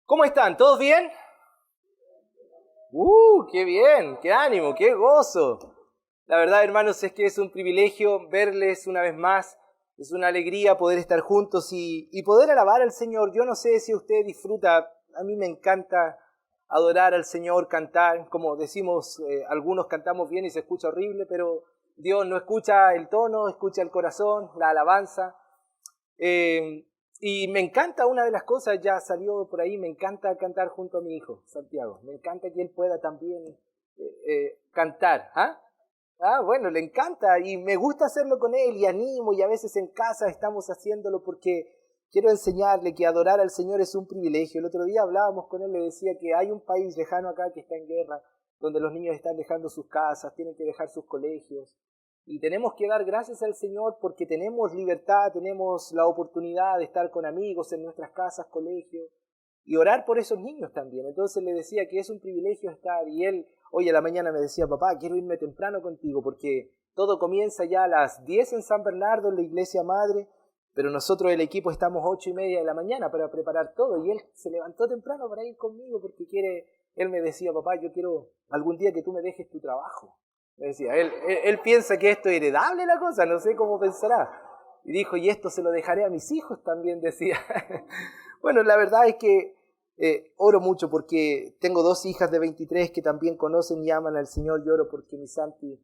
¿Cómo están? ¿Todos bien? ¡Qué bien! ¡Qué ánimo! ¡Qué gozo! La verdad, hermanos, es que es un privilegio verles una vez más. Es una alegría poder estar juntos y poder alabar al Señor. Yo no sé si usted disfruta, a mí me encanta adorar al Señor, cantar. Como decimos, algunos cantamos bien y se escucha horrible, pero Dios no escucha el tono, escucha el corazón, la alabanza. Y me encanta, una de las cosas, ya salió por ahí, me encanta cantar junto a mi hijo, Santiago. Me encanta que él pueda también cantar. Bueno, le encanta y me gusta hacerlo con él y animo, y a veces en casa estamos haciéndolo porque quiero enseñarle que adorar al Señor es un privilegio. El otro día hablábamos con él, le decía que hay un país lejano acá que está en guerra, donde los niños están dejando sus casas, tienen que dejar sus colegios. Y tenemos que dar gracias al Señor porque tenemos libertad, tenemos la oportunidad de estar con amigos en nuestras casas, colegios, y orar por esos niños también. Entonces le decía que es un privilegio estar, y él hoy a la mañana me decía: papá, quiero irme temprano contigo porque todo comienza ya a las 10 en San Bernardo, en la iglesia madre, pero nosotros el equipo estamos 8:30 de la mañana para preparar todo, y él se levantó temprano para ir conmigo porque él me decía: papá, yo quiero algún día que tú me dejes tu trabajo. Me decía, él piensa que esto es heredable la cosa, no sé cómo pensará. Y dijo: y esto se lo dejaré a mis hijos también, decía. Bueno, la verdad es que oro mucho porque tengo 2 hijas de 23 que también conocen y aman al Señor, y oro porque mi Santi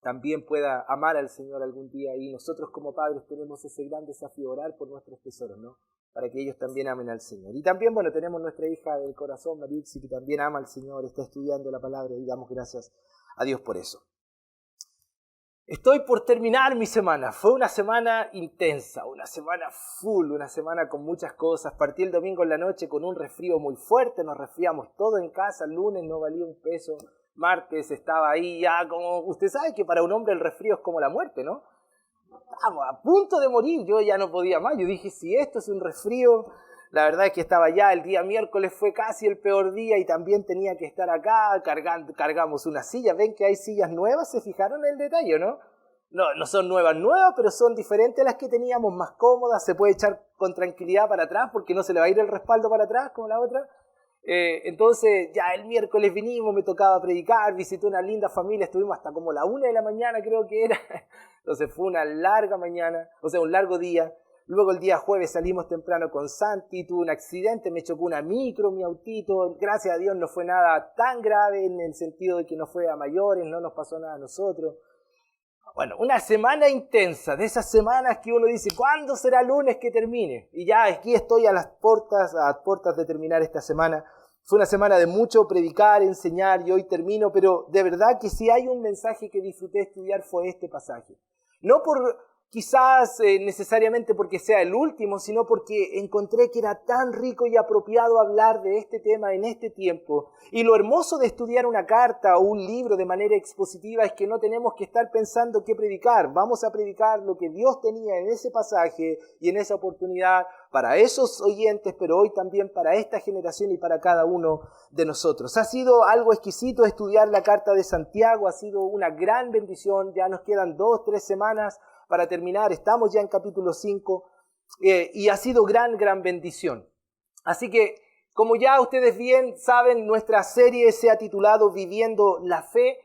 también pueda amar al Señor algún día, y nosotros como padres tenemos ese gran desafío, orar por nuestros tesoros, ¿no? Para que ellos también amen al Señor. Y también, bueno, tenemos nuestra hija del corazón, Marixi, que también ama al Señor, está estudiando la palabra, y damos gracias a Dios por eso. Estoy por terminar mi semana. Fue una semana intensa, una semana full, una semana con muchas cosas. Partí el domingo en la noche con un resfrío muy fuerte, nos resfriamos todo en casa. El lunes no valía un peso, martes estaba ahí ya como... Usted sabe que para un hombre el resfrío es como la muerte, ¿no? Estábamos a punto de morir, yo ya no podía más. Yo dije, si esto es un resfrío... La verdad es que estaba ya, el día miércoles fue casi el peor día y también tenía que estar acá, cargamos una silla. Ven que hay sillas nuevas, ¿se fijaron en el detalle, no? No son nuevas, pero son diferentes a las que teníamos, más cómodas, se puede echar con tranquilidad para atrás porque no se le va a ir el respaldo para atrás como la otra. Entonces ya el miércoles vinimos, me tocaba predicar, visité una linda familia, estuvimos hasta como la 1 de la mañana creo que era. Entonces fue una larga mañana, o sea, un largo día. Luego el día jueves salimos temprano con Santi, tuve un accidente, me chocó una micro, mi autito, gracias a Dios no fue nada tan grave en el sentido de que no fue a mayores, no nos pasó nada a nosotros. Bueno, una semana intensa, de esas semanas que uno dice, ¿cuándo será lunes que termine? Y ya aquí estoy a las puertas de terminar esta semana. Fue una semana de mucho predicar, enseñar, y hoy termino, pero de verdad que si hay un mensaje que disfruté estudiar fue este pasaje. No por... Quizás necesariamente porque sea el último, sino porque encontré que era tan rico y apropiado hablar de este tema en este tiempo. Y lo hermoso de estudiar una carta o un libro de manera expositiva es que no tenemos que estar pensando qué predicar. Vamos a predicar lo que Dios tenía en ese pasaje y en esa oportunidad para esos oyentes, pero hoy también para esta generación y para cada uno de nosotros. Ha sido algo exquisito estudiar la carta de Santiago, ha sido una gran bendición. Ya nos quedan 2-3 semanas para terminar, estamos ya en capítulo 5 y ha sido gran bendición. Así que, como ya ustedes bien saben, nuestra serie se ha titulado Viviendo la Fe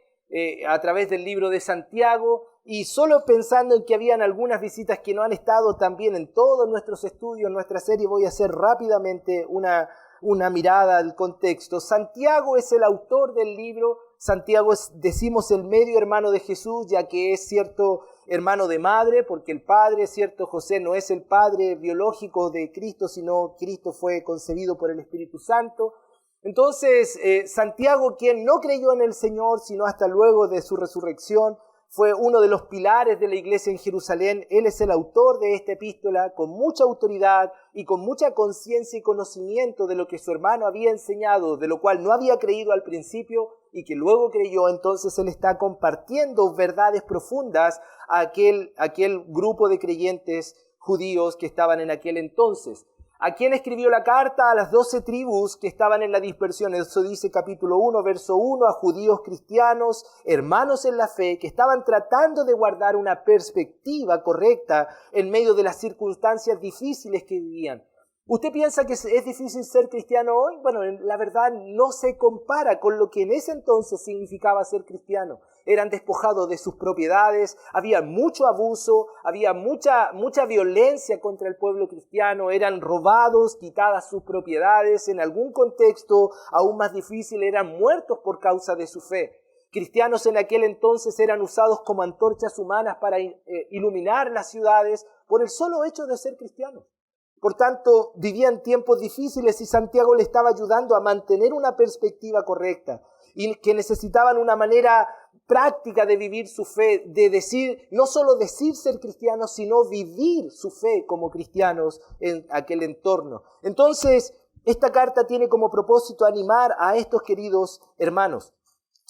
a través del libro de Santiago, y solo pensando en que habían algunas visitas que no han estado también en todos nuestros estudios, nuestra serie, voy a hacer rápidamente una mirada al contexto. Santiago es el autor del libro. Santiago es, decimos, el medio hermano de Jesús, ya que es cierto hermano de madre, porque el padre, cierto, José no es el padre biológico de Cristo, sino Cristo fue concebido por el Espíritu Santo. Entonces, Santiago, quien no creyó en el Señor, sino hasta luego de su resurrección, fue uno de los pilares de la iglesia en Jerusalén. Él es el autor de esta epístola con mucha autoridad y con mucha conciencia y conocimiento de lo que su hermano había enseñado, de lo cual no había creído al principio y que luego creyó. Entonces él está compartiendo verdades profundas a aquel grupo de creyentes judíos que estaban en aquel entonces. ¿A quién escribió la carta? A las 12 tribus que estaban en la dispersión. Eso dice capítulo 1, verso 1, a judíos cristianos, hermanos en la fe, que estaban tratando de guardar una perspectiva correcta en medio de las circunstancias difíciles que vivían. ¿Usted piensa que es difícil ser cristiano hoy? Bueno, la verdad no se compara con lo que en ese entonces significaba ser cristiano. Eran despojados de sus propiedades, había mucho abuso, había mucha violencia contra el pueblo cristiano, eran robados, quitadas sus propiedades, en algún contexto aún más difícil eran muertos por causa de su fe. Cristianos en aquel entonces eran usados como antorchas humanas para iluminar las ciudades por el solo hecho de ser cristianos. Por tanto, vivían tiempos difíciles y Santiago le estaba ayudando a mantener una perspectiva correcta y que necesitaban una manera práctica de vivir su fe, de decir, no solo decir ser cristianos, sino vivir su fe como cristianos en aquel entorno. Entonces, esta carta tiene como propósito animar a estos queridos hermanos.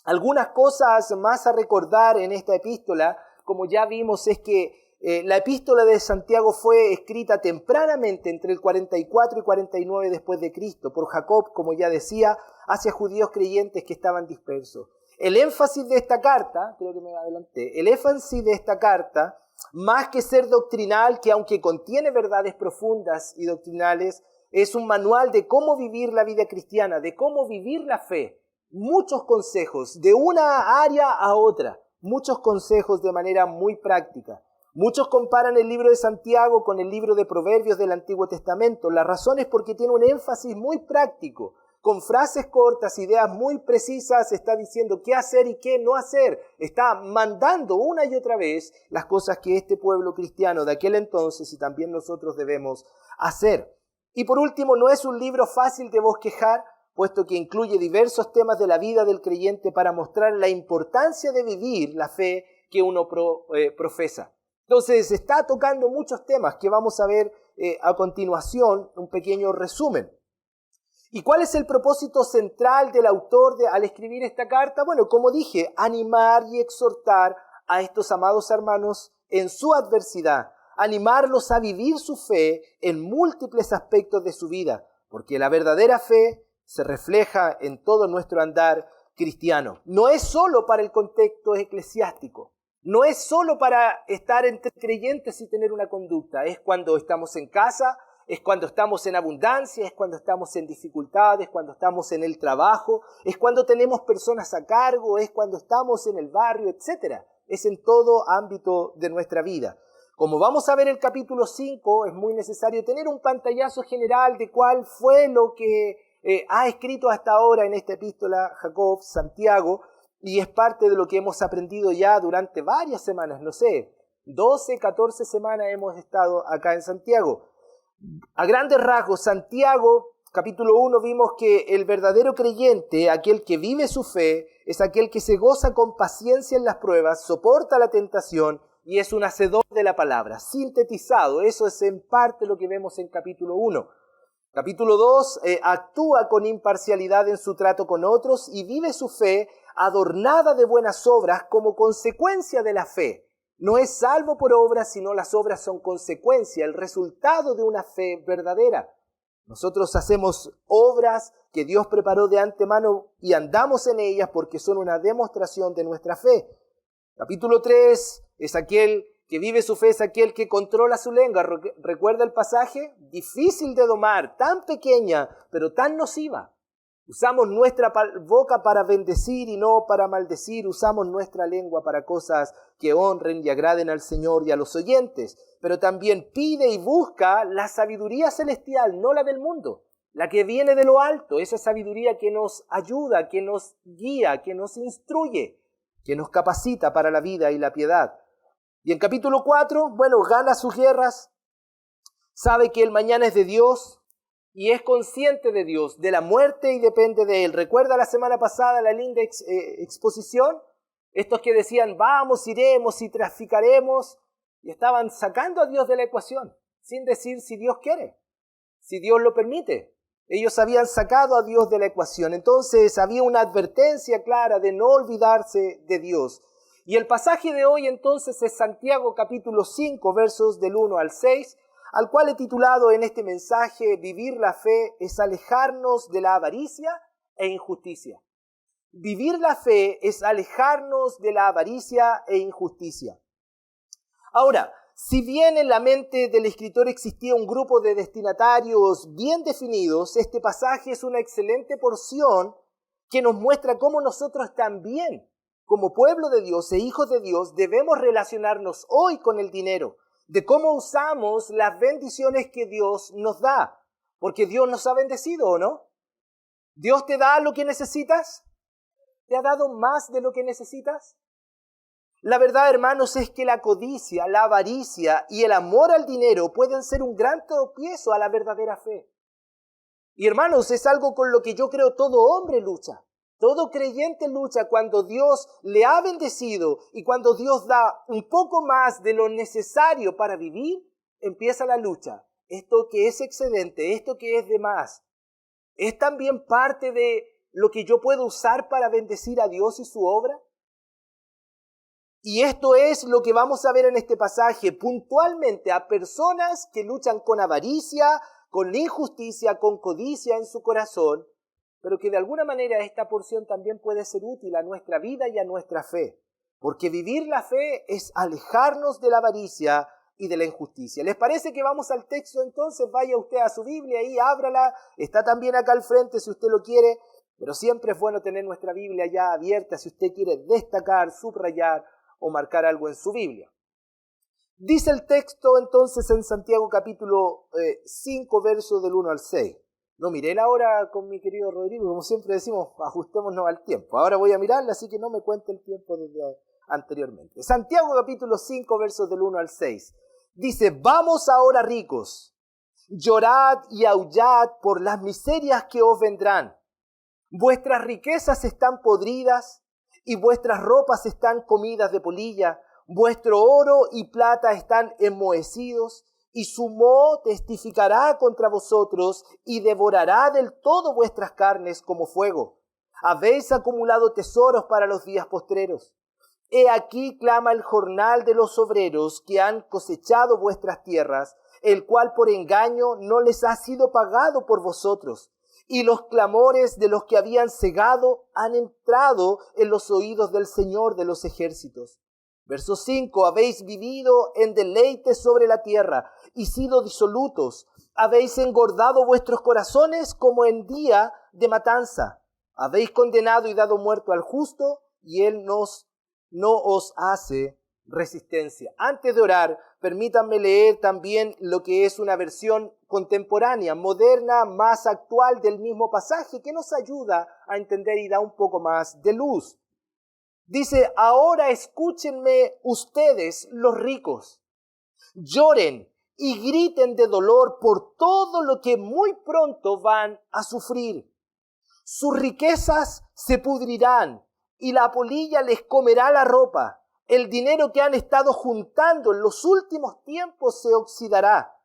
Algunas cosas más a recordar en esta epístola, como ya vimos, es que la epístola de Santiago fue escrita tempranamente entre el 44 y 49 después de Cristo por Jacob, como ya decía, hacia judíos creyentes que estaban dispersos. El énfasis de esta carta, creo que me adelanté, el énfasis de esta carta, más que ser doctrinal, que aunque contiene verdades profundas y doctrinales, es un manual de cómo vivir la vida cristiana, de cómo vivir la fe. Muchos consejos, de una área a otra, muchos consejos de manera muy práctica. Muchos comparan el libro de Santiago con el libro de Proverbios del Antiguo Testamento. La razón es porque tiene un énfasis muy práctico. Con frases cortas, ideas muy precisas, está diciendo qué hacer y qué no hacer. Está mandando una y otra vez las cosas que este pueblo cristiano de aquel entonces y también nosotros debemos hacer. Y por último, no es un libro fácil de bosquejar, puesto que incluye diversos temas de la vida del creyente para mostrar la importancia de vivir la fe que uno profesa. Entonces, está tocando muchos temas que vamos a ver a continuación, un pequeño resumen. ¿Y cuál es el propósito central del autor al escribir esta carta? Bueno, como dije, animar y exhortar a estos amados hermanos en su adversidad, animarlos a vivir su fe en múltiples aspectos de su vida, porque la verdadera fe se refleja en todo nuestro andar cristiano. No es solo para el contexto eclesiástico. No es solo para estar entre creyentes y tener una conducta, es cuando estamos en casa, es cuando estamos en abundancia, es cuando estamos en dificultades, cuando estamos en el trabajo, es cuando tenemos personas a cargo, es cuando estamos en el barrio, etc. Es en todo ámbito de nuestra vida. Como vamos a ver el capítulo 5, es muy necesario tener un pantallazo general de cuál fue lo que ha escrito hasta ahora en esta epístola Jacob, Santiago, y es parte de lo que hemos aprendido ya durante varias semanas, 12, 14 semanas hemos estado acá en Santiago. A grandes rasgos, Santiago, capítulo 1, vimos que el verdadero creyente, aquel que vive su fe, es aquel que se goza con paciencia en las pruebas, soporta la tentación y es un hacedor de la palabra. Sintetizado, eso es en parte lo que vemos en capítulo 1. Capítulo 2, actúa con imparcialidad en su trato con otros y vive su fe adornada de buenas obras como consecuencia de la fe. No es salvo por obras, sino las obras son consecuencia, el resultado de una fe verdadera. Nosotros hacemos obras que Dios preparó de antemano y andamos en ellas porque son una demostración de nuestra fe. Capítulo 3 es aquel que vive su fe, es aquel que controla su lengua. ¿Recuerda el pasaje? Difícil de domar, tan pequeña, pero tan nociva. Usamos nuestra boca para bendecir y no para maldecir. Usamos nuestra lengua para cosas que honren y agraden al Señor y a los oyentes. Pero también pide y busca la sabiduría celestial, no la del mundo. La que viene de lo alto, esa sabiduría que nos ayuda, que nos guía, que nos instruye, que nos capacita para la vida y la piedad. Y en capítulo 4, gana sus guerras, sabe que el mañana es de Dios, y es consciente de Dios, de la muerte y depende de Él. ¿Recuerda la semana pasada la linda exposición? Estos que decían, vamos, iremos y traficaremos, y estaban sacando a Dios de la ecuación, sin decir si Dios quiere, si Dios lo permite. Ellos habían sacado a Dios de la ecuación. Entonces había una advertencia clara de no olvidarse de Dios. Y el pasaje de hoy entonces es Santiago capítulo 5, versos del 1 al 6, al cual he titulado en este mensaje, Vivir la fe es alejarnos de la avaricia e injusticia. Vivir la fe es alejarnos de la avaricia e injusticia. Ahora, Si bien en la mente del escritor existía un grupo de destinatarios bien definidos, este pasaje es una excelente porción que nos muestra cómo nosotros también, como pueblo de Dios e hijos de Dios, debemos relacionarnos hoy con el dinero, de cómo usamos las bendiciones que Dios nos da, porque Dios nos ha bendecido, ¿o no? ¿Dios te da lo que necesitas? ¿Te ha dado más de lo que necesitas? La verdad, hermanos, es que la codicia, la avaricia y el amor al dinero pueden ser un gran tropiezo a la verdadera fe. Y hermanos, es algo con lo que yo creo todo hombre lucha. Todo creyente lucha cuando Dios le ha bendecido y cuando Dios da un poco más de lo necesario para vivir, empieza la lucha. Esto que es excedente, esto que es de más, ¿es también parte de lo que yo puedo usar para bendecir a Dios y su obra? Y esto es lo que vamos a ver en este pasaje, puntualmente a personas que luchan con avaricia, con injusticia, con codicia en su corazón, pero que de alguna manera esta porción también puede ser útil a nuestra vida y a nuestra fe, porque vivir la fe es alejarnos de la avaricia y de la injusticia. ¿Les parece que vamos al texto entonces? Vaya usted a su Biblia y ábrala, está también acá al frente si usted lo quiere, pero siempre es bueno tener nuestra Biblia ya abierta si usted quiere destacar, subrayar o marcar algo en su Biblia. Dice el texto entonces en Santiago capítulo 5, versos del 1 al 6. No miré la hora con mi querido Rodrigo, como siempre decimos, ajustémonos al tiempo. Ahora voy a mirarla, así que no me cuente el tiempo desde anteriormente. Santiago capítulo 5, versos del 1 al 6. Dice, vamos ahora ricos, llorad y aullad por las miserias que os vendrán. Vuestras riquezas están podridas y vuestras ropas están comidas de polilla. Vuestro oro y plata están enmohecidos, y su moho testificará contra vosotros y devorará del todo vuestras carnes como fuego. Habéis acumulado tesoros para los días postreros. He aquí clama el jornal de los obreros que han cosechado vuestras tierras, el cual por engaño no les ha sido pagado por vosotros. Y los clamores de los que habían cegado han entrado en los oídos del Señor de los ejércitos. Verso 5, habéis vivido en deleite sobre la tierra y sido disolutos. Habéis engordado vuestros corazones como en día de matanza. Habéis condenado y dado muerto al justo y él no os hace resistencia. Antes de orar, permítanme leer también lo que es una versión contemporánea, moderna, más actual del mismo pasaje, que nos ayuda a entender y da un poco más de luz. Dice, ahora escúchenme ustedes los ricos, lloren y griten de dolor por todo lo que muy pronto van a sufrir. Sus riquezas se pudrirán y la polilla les comerá la ropa. El dinero que han estado juntando en los últimos tiempos se oxidará.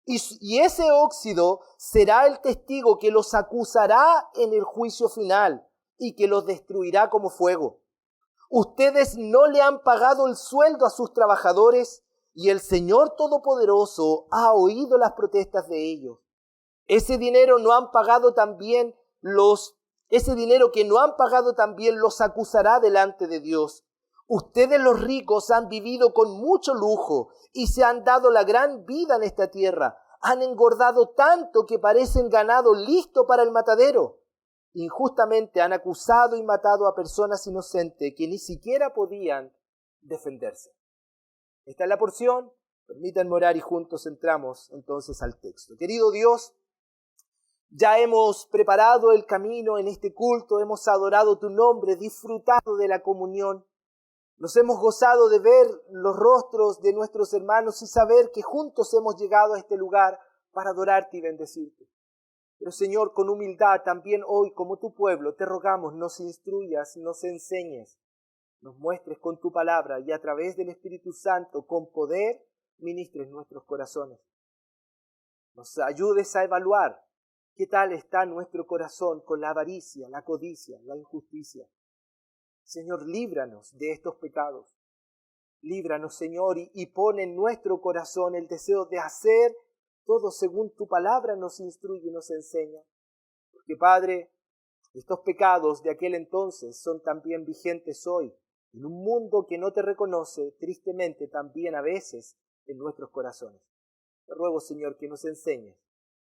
Y ese óxido será el testigo que los acusará en el juicio final y que los destruirá como fuego. Ustedes no le han pagado el sueldo a sus trabajadores y el Señor Todopoderoso ha oído las protestas de ellos. Ese dinero que no han pagado también los acusará delante de Dios. Ustedes los ricos han vivido con mucho lujo y se han dado la gran vida en esta tierra. Han engordado tanto que parecen ganado listo para el matadero. Injustamente han acusado y matado a personas inocentes que ni siquiera podían defenderse. Esta es la porción. Permítanme orar y juntos entramos entonces al texto. Querido Dios, ya hemos preparado el camino en este culto, hemos adorado tu nombre, disfrutado de la comunión. Nos hemos gozado de ver los rostros de nuestros hermanos y saber que juntos hemos llegado a este lugar para adorarte y bendecirte. Pero Señor, con humildad también hoy como tu pueblo te rogamos nos instruyas, nos enseñes, nos muestres con tu palabra y a través del Espíritu Santo con poder ministres nuestros corazones. Nos ayudes a evaluar qué tal está nuestro corazón con la avaricia, la codicia, la injusticia. Señor, líbranos de estos pecados. Líbranos, Señor, y pon en nuestro corazón el deseo de hacer todo según tu palabra nos instruye y nos enseña. Porque, Padre, estos pecados de aquel entonces son también vigentes hoy. En un mundo que no te reconoce, tristemente también a veces en nuestros corazones. Te ruego, Señor, que nos enseñes,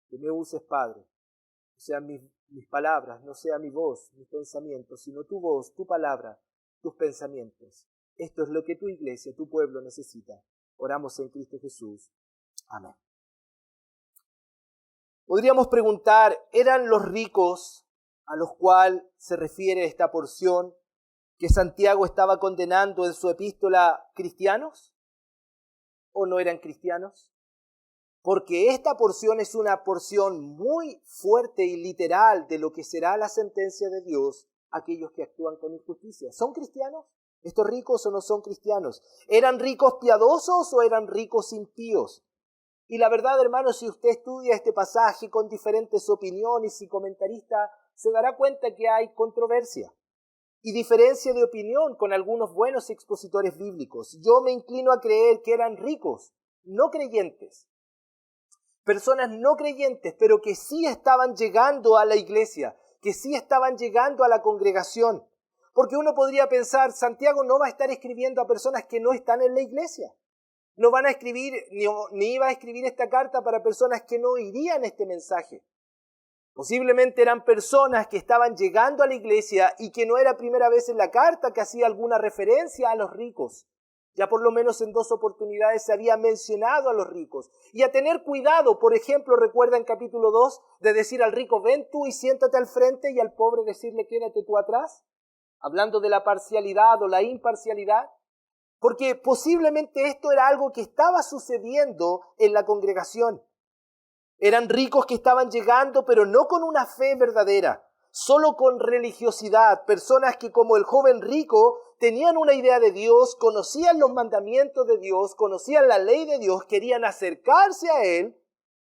que me uses, Padre. No sean mis palabras, no sea mi voz, mis pensamientos, sino tu voz, tu palabra, tus pensamientos. Esto es lo que tu iglesia, tu pueblo necesita. Oramos en Cristo Jesús. Amén. Podríamos preguntar, ¿eran los ricos a los cuales se refiere esta porción que Santiago estaba condenando en su epístola cristianos? ¿O no eran cristianos? Porque esta porción es una porción muy fuerte y literal de lo que será la sentencia de Dios a aquellos que actúan con injusticia. ¿Son cristianos estos ricos o no son cristianos? ¿Eran ricos piadosos o eran ricos impíos? Y la verdad, hermanos, si usted estudia este pasaje con diferentes opiniones y comentaristas, se dará cuenta que hay controversia y diferencia de opinión con algunos buenos expositores bíblicos. Yo me inclino a creer que eran ricos, no creyentes. Personas no creyentes, pero que sí estaban llegando a la iglesia, que sí estaban llegando a la congregación. Porque uno podría pensar, Santiago no va a estar escribiendo a personas que no están en la iglesia. No van a escribir, ni iba a escribir esta carta para personas que no oirían este mensaje. Posiblemente eran personas que estaban llegando a la iglesia y que no era primera vez en la carta que hacía alguna referencia a los ricos. Ya por lo menos en 2 oportunidades se había mencionado a los ricos. Y a tener cuidado, por ejemplo, recuerda en capítulo 2, de decir al rico, ven tú y siéntate al frente, y al pobre decirle, quédate tú atrás. Hablando de la parcialidad o la imparcialidad. Porque posiblemente esto era algo que estaba sucediendo en la congregación. Eran ricos que estaban llegando, pero no con una fe verdadera, solo con religiosidad. Personas que, como el joven rico, tenían una idea de Dios, conocían los mandamientos de Dios, conocían la ley de Dios, querían acercarse a Él,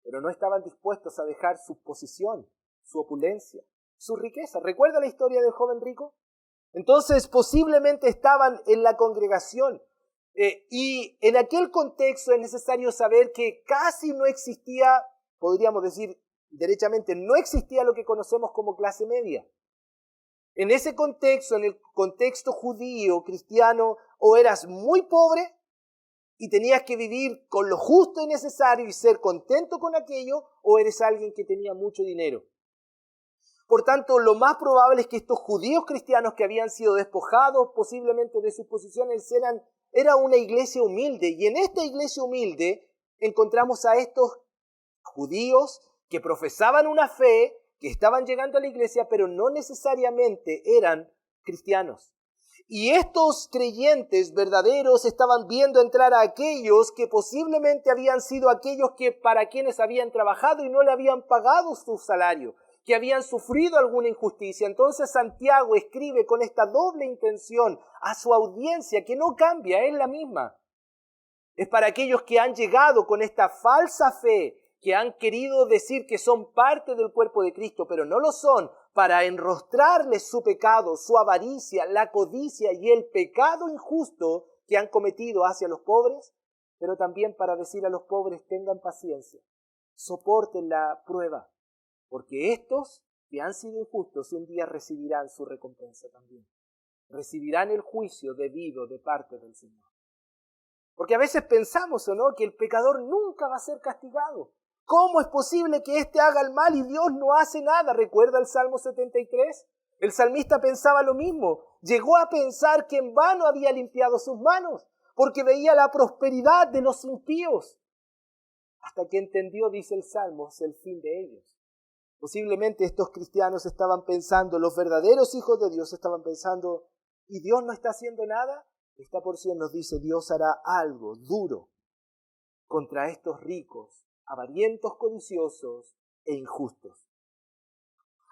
pero no estaban dispuestos a dejar su posición, su opulencia, su riqueza. ¿Recuerda la historia del joven rico? Entonces, posiblemente estaban en la congregación. Y en aquel contexto es necesario saber que casi no existía, podríamos decir derechamente, no existía lo que conocemos como clase media. En ese contexto, en el contexto judío, cristiano, o eras muy pobre y tenías que vivir con lo justo y necesario y ser contento con aquello, o eres alguien que tenía mucho dinero. Por tanto, lo más probable es que estos judíos cristianos que habían sido despojados posiblemente de sus posiciones era una iglesia humilde. Y en esta iglesia humilde encontramos a estos judíos que profesaban una fe, que estaban llegando a la iglesia, pero no necesariamente eran cristianos. Y estos creyentes verdaderos estaban viendo entrar a aquellos que posiblemente habían sido aquellos que para quienes habían trabajado y no le habían pagado su salario, que habían sufrido alguna injusticia. Entonces Santiago escribe con esta doble intención a su audiencia, que no cambia, es la misma. Es para aquellos que han llegado con esta falsa fe, que han querido decir que son parte del cuerpo de Cristo, pero no lo son, para enrostrarles su pecado, su avaricia, la codicia y el pecado injusto que han cometido hacia los pobres, pero también para decir a los pobres, tengan paciencia, soporten la prueba, porque estos que han sido injustos un día recibirán su recompensa también. Recibirán el juicio debido de parte del Señor. Porque a veces pensamos, ¿o no?, que el pecador nunca va a ser castigado. ¿Cómo es posible que éste haga el mal y Dios no hace nada? ¿Recuerda el Salmo 73? El salmista pensaba lo mismo. Llegó a pensar que en vano había limpiado sus manos, porque veía la prosperidad de los impíos. Hasta que entendió, dice el Salmo, el fin de ellos. Posiblemente estos cristianos estaban pensando, los verdaderos hijos de Dios estaban pensando, ¿y Dios no está haciendo nada? Esta porción nos dice, Dios hará algo duro contra estos ricos, avarientos, codiciosos e injustos.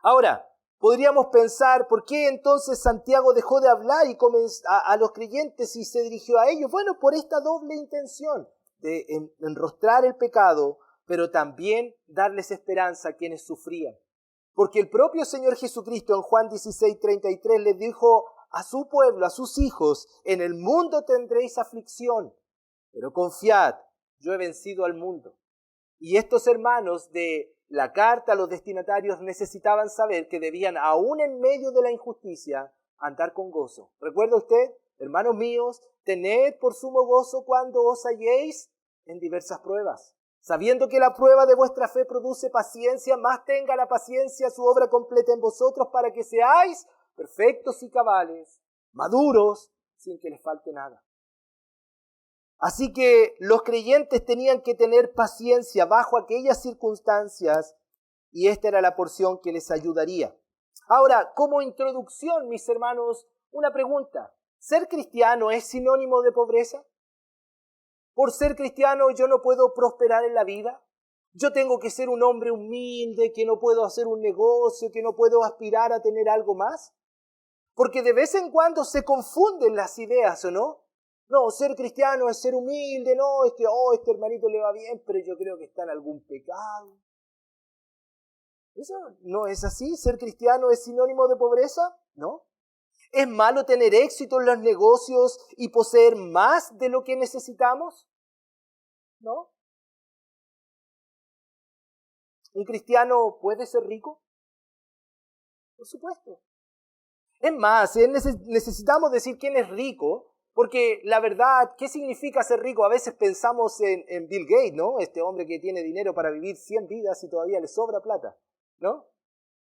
Ahora, podríamos pensar, ¿por qué entonces Santiago dejó de hablar y a los creyentes y se dirigió a ellos? Bueno, por esta doble intención de enrostrar el pecado, pero también darles esperanza a quienes sufrían. Porque el propio Señor Jesucristo en Juan 16:33 les dijo a su pueblo, a sus hijos, en el mundo tendréis aflicción, pero confiad, yo he vencido al mundo. Y estos hermanos de la carta a los destinatarios necesitaban saber que debían, aún en medio de la injusticia, andar con gozo. ¿Recuerda usted, hermanos míos, tened por sumo gozo cuando os halléis en diversas pruebas, sabiendo que la prueba de vuestra fe produce paciencia, más tenga la paciencia su obra completa en vosotros para que seáis perfectos y cabales, maduros, sin que les falte nada. Así que los creyentes tenían que tener paciencia bajo aquellas circunstancias y esta era la porción que les ayudaría. Ahora, como introducción, mis hermanos, una pregunta. ¿Ser cristiano es sinónimo de pobreza? ¿Por ser cristiano yo no puedo prosperar en la vida? ¿Yo tengo que ser un hombre humilde, que no puedo hacer un negocio, que no puedo aspirar a tener algo más? Porque de vez en cuando se confunden las ideas, ¿o no? No, ser cristiano es ser humilde, no, este hermanito le va bien, pero yo creo que está en algún pecado. ¿Eso no es así? ¿Ser cristiano es sinónimo de pobreza? ¿No? ¿Es malo tener éxito en los negocios y poseer más de lo que necesitamos? ¿No? ¿Un cristiano puede ser rico? Por supuesto. Es más, necesitamos decir quién es rico, porque la verdad, ¿qué significa ser rico? A veces pensamos en Bill Gates, ¿no? Este hombre que tiene dinero para vivir 100 vidas y todavía le sobra plata, ¿no?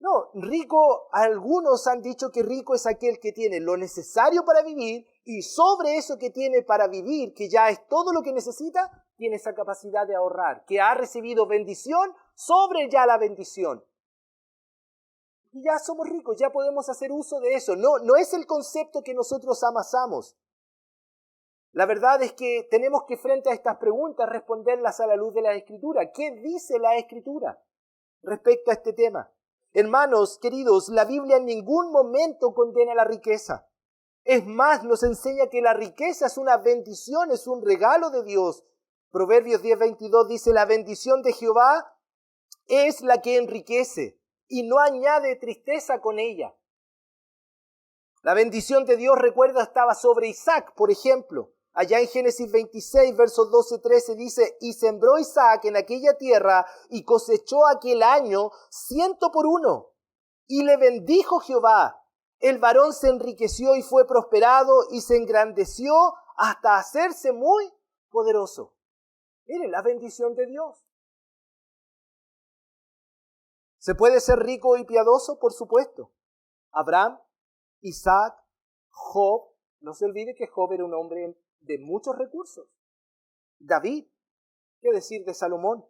No, rico, algunos han dicho que rico es aquel que tiene lo necesario para vivir y sobre eso que tiene para vivir, que ya es todo lo que necesita, tiene esa capacidad de ahorrar, que ha recibido bendición sobre ya la bendición. Y ya somos ricos, ya podemos hacer uso de eso. No es el concepto que nosotros amasamos. La verdad es que tenemos que frente a estas preguntas responderlas a la luz de la Escritura. ¿Qué dice la Escritura respecto a este tema? Hermanos, queridos, la Biblia en ningún momento condena la riqueza. Es más, nos enseña que la riqueza es una bendición, es un regalo de Dios. Proverbios 10:22 dice, la bendición de Jehová es la que enriquece y no añade tristeza con ella. La bendición de Dios, recuerda, estaba sobre Isaac, por ejemplo. Allá en Génesis 26, versos 12-13 dice, y sembró Isaac en aquella tierra y cosechó aquel año 100 por 1. Y le bendijo Jehová. El varón se enriqueció y fue prosperado y se engrandeció hasta hacerse muy poderoso. Miren, la bendición de Dios. ¿Se puede ser rico y piadoso? Por supuesto. Abraham, Isaac, Job. No se olvide que Job era un hombre de muchos recursos. David, ¿qué decir de Salomón?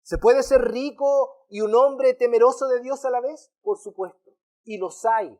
¿Se puede ser rico y un hombre temeroso de Dios a la vez? Por supuesto. Y los hay.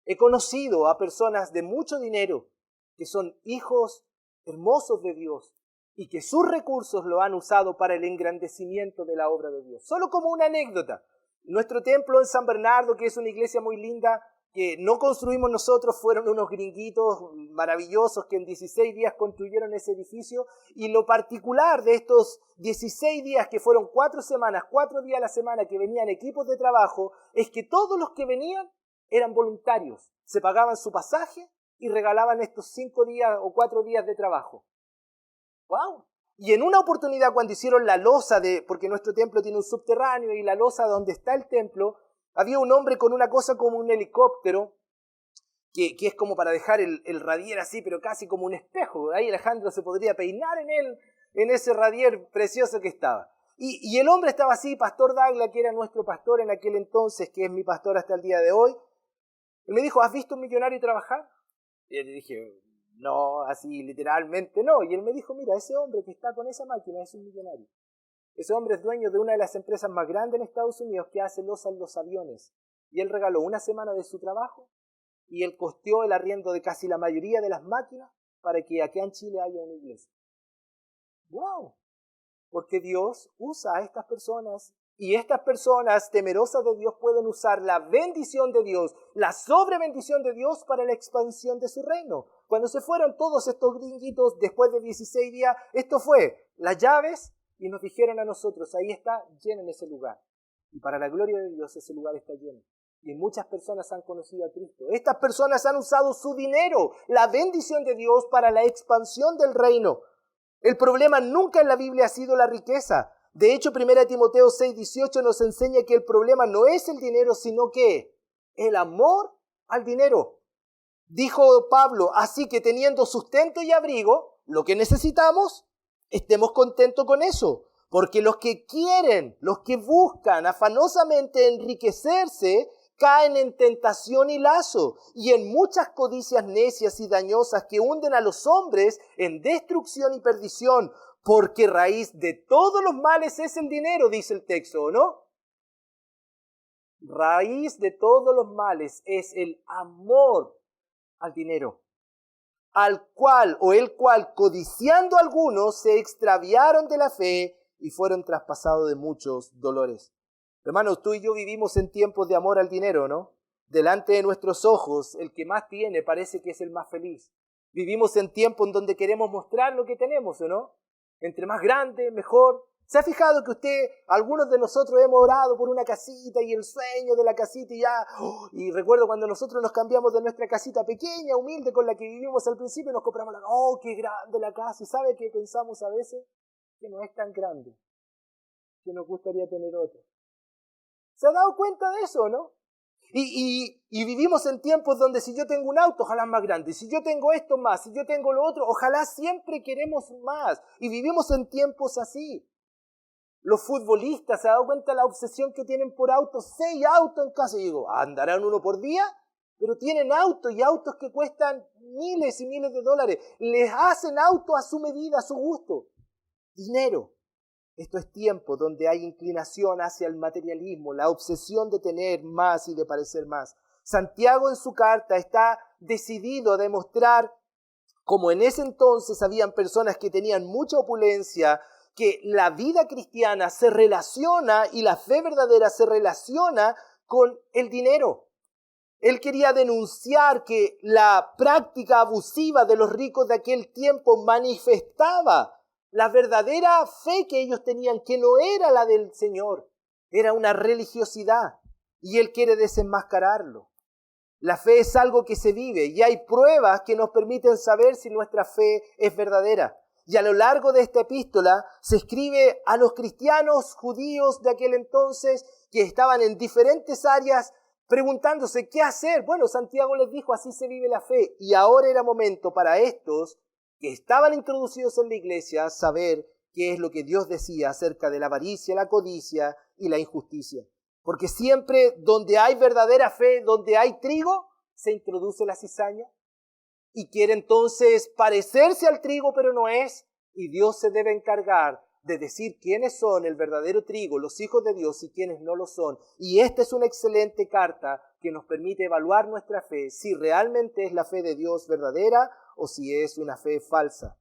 He conocido a personas de mucho dinero que son hijos hermosos de Dios y que sus recursos lo han usado para el engrandecimiento de la obra de Dios. Solo como una anécdota. Nuestro templo en San Bernardo, que es una iglesia muy linda, que no construimos nosotros, fueron unos gringuitos maravillosos que en 16 días construyeron ese edificio, y lo particular de estos 16 días, que fueron 4 semanas, 4 días a la semana que venían equipos de trabajo, es que todos los que venían eran voluntarios, se pagaban su pasaje y regalaban estos 5 días o 4 días de trabajo. ¡Wow! Y en una oportunidad cuando hicieron la losa, porque nuestro templo tiene un subterráneo y la losa donde está el templo, había un hombre con una cosa como un helicóptero, que es como para dejar el radier así, pero casi como un espejo. Ahí Alejandro se podría peinar en ese radier precioso que estaba. Y el hombre estaba así, Pastor Dagla, que era nuestro pastor en aquel entonces, que es mi pastor hasta el día de hoy. Él me dijo, ¿has visto un millonario trabajar? Y yo le dije, no, así literalmente no. Y él me dijo, mira, ese hombre que está con esa máquina es un millonario. Ese hombre es dueño de una de las empresas más grandes en Estados Unidos que hace los aviones. Y él regaló una semana de su trabajo y él costeó el arriendo de casi la mayoría de las máquinas para que aquí en Chile haya una iglesia. ¡Wow! Porque Dios usa a estas personas y estas personas temerosas de Dios pueden usar la bendición de Dios, la sobrebendición de Dios para la expansión de su reino. Cuando se fueron todos estos gringuitos después de 16 días, esto fue las llaves. Y nos dijeron a nosotros, ahí está, llenen ese lugar. Y para la gloria de Dios ese lugar está lleno. Y muchas personas han conocido a Cristo. Estas personas han usado su dinero, la bendición de Dios para la expansión del reino. El problema nunca en la Biblia ha sido la riqueza. De hecho, 1 Timoteo 6:18 nos enseña que el problema no es el dinero, sino que el amor al dinero. Dijo Pablo, así que teniendo sustento y abrigo, lo que necesitamos, Estemos contentos con eso, porque los que quieren, los que buscan afanosamente enriquecerse, caen en tentación y lazo, y en muchas codicias necias y dañosas que hunden a los hombres en destrucción y perdición, porque raíz de todos los males es el dinero, dice el texto, ¿o no? Raíz de todos los males es el amor al dinero, al cual o el cual, codiciando algunos, se extraviaron de la fe y fueron traspasados de muchos dolores. Hermanos, tú y yo vivimos en tiempos de amor al dinero, ¿no? Delante de nuestros ojos, el que más tiene parece que es el más feliz. Vivimos en tiempos en donde queremos mostrar lo que tenemos, ¿o no? Entre más grande, mejor. ¿Se ha fijado que algunos de nosotros hemos orado por una casita y el sueño de la casita y ya? Y recuerdo cuando nosotros nos cambiamos de nuestra casita pequeña, humilde, con la que vivimos al principio, nos compramos qué grande la casa. ¿Y sabe qué pensamos a veces? Que no es tan grande, que nos gustaría tener otra. ¿Se ha dado cuenta de eso, no? Y vivimos en tiempos donde si yo tengo un auto, ojalá más grande. Si yo tengo esto más, si yo tengo lo otro, ojalá siempre queremos más. Y vivimos en tiempos así. Los futbolistas, ¿se ha dado cuenta de la obsesión que tienen por autos? 6 autos en casa. Y digo, ¿andarán uno por día? Pero tienen autos y autos que cuestan miles y miles de dólares. Les hacen autos a su medida, a su gusto. Dinero. Esto es tiempo donde hay inclinación hacia el materialismo, la obsesión de tener más y de parecer más. Santiago en su carta está decidido a demostrar, como en ese entonces habían personas que tenían mucha opulencia, que la vida cristiana se relaciona y la fe verdadera se relaciona con el dinero. Él quería denunciar que la práctica abusiva de los ricos de aquel tiempo manifestaba la verdadera fe que ellos tenían, que no era la del Señor, era una religiosidad, y Él quiere desenmascararlo. La fe es algo que se vive, y hay pruebas que nos permiten saber si nuestra fe es verdadera. Y a lo largo de esta epístola se escribe a los cristianos judíos de aquel entonces que estaban en diferentes áreas preguntándose qué hacer. Bueno, Santiago les dijo, así se vive la fe, y ahora era momento para estos que estaban introducidos en la iglesia, saber qué es lo que Dios decía acerca de la avaricia, la codicia y la injusticia. Porque siempre donde hay verdadera fe, donde hay trigo, se introduce la cizaña. Y quiere entonces parecerse al trigo, pero no es. Y Dios se debe encargar de decir quiénes son el verdadero trigo, los hijos de Dios, y quiénes no lo son. Y esta es una excelente carta que nos permite evaluar nuestra fe, si realmente es la fe de Dios verdadera o si es una fe falsa.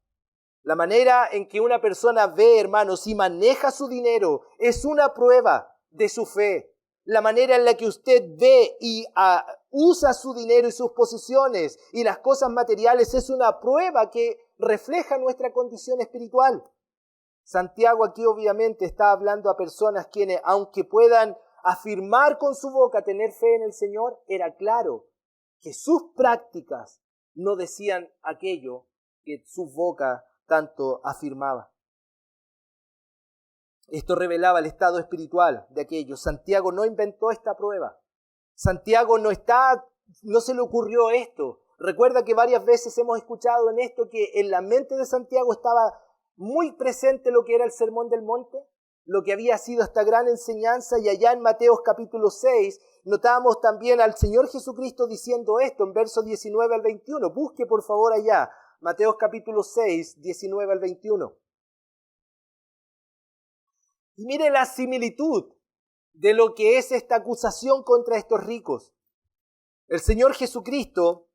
La manera en que una persona ve, hermanos, y maneja su dinero es una prueba de su fe. La manera en la que usted ve y usa su dinero y sus posesiones y las cosas materiales es una prueba que refleja nuestra condición espiritual. Santiago aquí obviamente está hablando a personas quienes, aunque puedan afirmar con su boca tener fe en el Señor, era claro que sus prácticas no decían aquello que su boca tanto afirmaba. Esto revelaba el estado espiritual de aquellos. Santiago no inventó esta prueba. Santiago no se le ocurrió esto. Recuerda que varias veces hemos escuchado en esto que en la mente de Santiago estaba muy presente lo que era el Sermón del Monte, lo que había sido esta gran enseñanza, y allá en Mateo capítulo 6 notamos también al Señor Jesucristo diciendo esto en versos 19 al 21. Busque por favor allá, Mateo capítulo 6, 19 al 21. Y mire la similitud de lo que es esta acusación contra estos ricos. El Señor Jesucristo,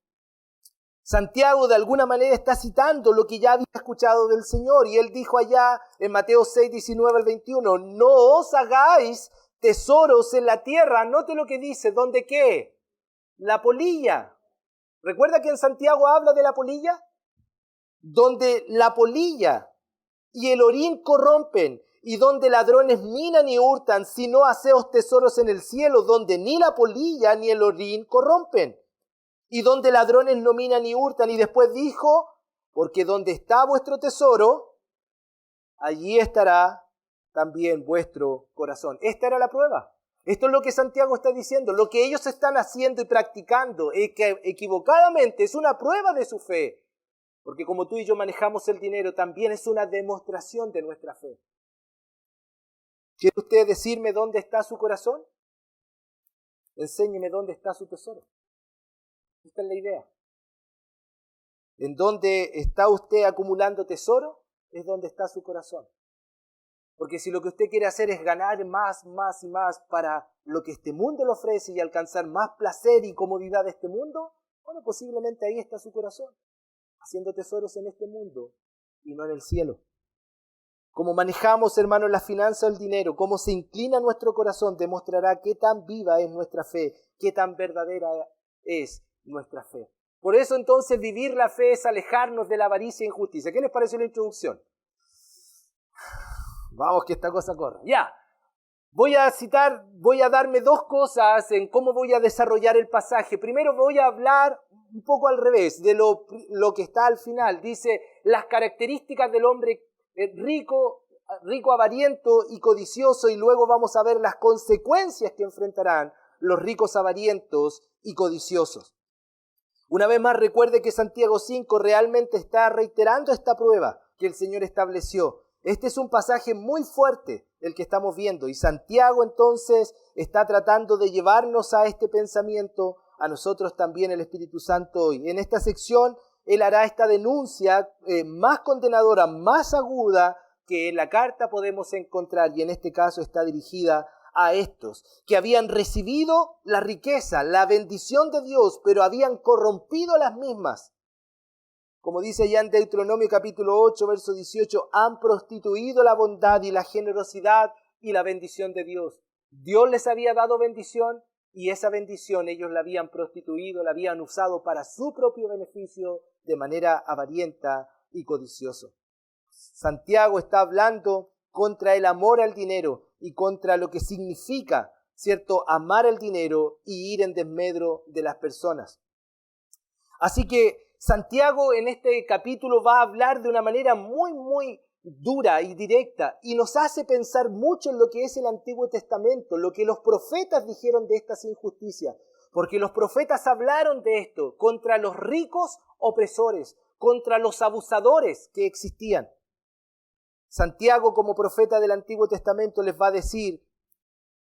Santiago de alguna manera está citando lo que ya había escuchado del Señor, y él dijo allá en Mateo 6, 19 al 21, no os hagáis tesoros en la tierra. Note lo que dice, ¿dónde qué? La polilla. ¿Recuerda que en Santiago habla de la polilla? Donde la polilla y el orín corrompen, y donde ladrones minan y hurtan, sino haceos tesoros en el cielo, donde ni la polilla ni el orín corrompen, y donde ladrones no minan ni hurtan. Y después dijo, porque donde está vuestro tesoro, allí estará también vuestro corazón. Esta era la prueba. Esto es lo que Santiago está diciendo. Lo que ellos están haciendo y practicando equivocadamente es una prueba de su fe. Porque como tú y yo manejamos el dinero, también es una demostración de nuestra fe. ¿Quiere usted decirme dónde está su corazón? Enséñeme dónde está su tesoro. Esta es la idea. En dónde está usted acumulando tesoro, es donde está su corazón. Porque si lo que usted quiere hacer es ganar más, más y más para lo que este mundo le ofrece y alcanzar más placer y comodidad de este mundo, bueno, posiblemente ahí está su corazón, haciendo tesoros en este mundo y no en el cielo. Como manejamos, hermanos, las finanzas o el dinero, cómo se inclina nuestro corazón, demostrará qué tan viva es nuestra fe, qué tan verdadera es nuestra fe. Por eso entonces vivir la fe es alejarnos de la avaricia e injusticia. ¿Qué les pareció la introducción? Vamos que esta cosa corre. Ya, voy a darme dos cosas en cómo voy a desarrollar el pasaje. Primero voy a hablar un poco al revés de lo que está al final. Dice, las características del hombre rico, avariento y codicioso, y luego vamos a ver las consecuencias que enfrentarán los ricos avarientos y codiciosos. Una vez más, recuerde que Santiago 5 realmente está reiterando esta prueba que el Señor estableció. Este es un pasaje muy fuerte el que estamos viendo, y Santiago entonces está tratando de llevarnos a este pensamiento, a nosotros también el Espíritu Santo hoy. En esta sección él hará esta denuncia más condenadora, más aguda que en la carta podemos encontrar, y en este caso está dirigida a estos que habían recibido la riqueza, la bendición de Dios, pero habían corrompido las mismas. Como dice ya en Deuteronomio capítulo 8, verso 18, han prostituido la bondad y la generosidad y la bendición de Dios. Dios les había dado bendición y esa bendición ellos la habían prostituido, la habían usado para su propio beneficio de manera avarienta y codiciosa. Santiago está hablando contra el amor al dinero y contra lo que significa, ¿cierto?, amar el dinero y ir en desmedro de las personas. Así que Santiago en este capítulo va a hablar de una manera muy dura y directa y nos hace pensar mucho en lo que es el Antiguo Testamento, lo que los profetas dijeron de estas injusticias, porque los profetas hablaron de esto contra los ricos opresores, contra los abusadores que existían. Santiago, como profeta del Antiguo Testamento, les va a decir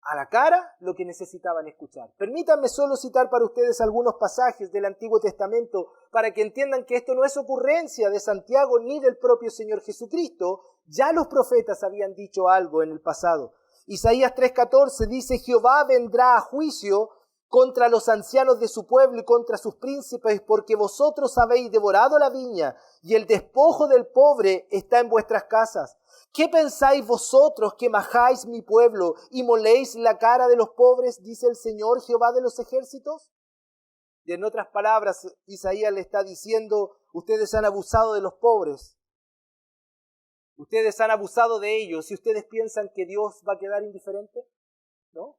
a la cara lo que necesitaban escuchar. Permítanme solo citar para ustedes algunos pasajes del Antiguo Testamento para que entiendan que esto no es ocurrencia de Santiago ni del propio Señor Jesucristo. Ya los profetas habían dicho algo en el pasado. Isaías 3:14 dice, Jehová vendrá a juicio contra los ancianos de su pueblo y contra sus príncipes, porque vosotros habéis devorado la viña y el despojo del pobre está en vuestras casas. ¿Qué pensáis vosotros que majáis mi pueblo y moléis la cara de los pobres? Dice el Señor Jehová de los ejércitos. Y en otras palabras, Isaías le está diciendo, ustedes han abusado de los pobres. Ustedes han abusado de ellos. ¿Y ustedes piensan que Dios va a quedar indiferente? ¿No?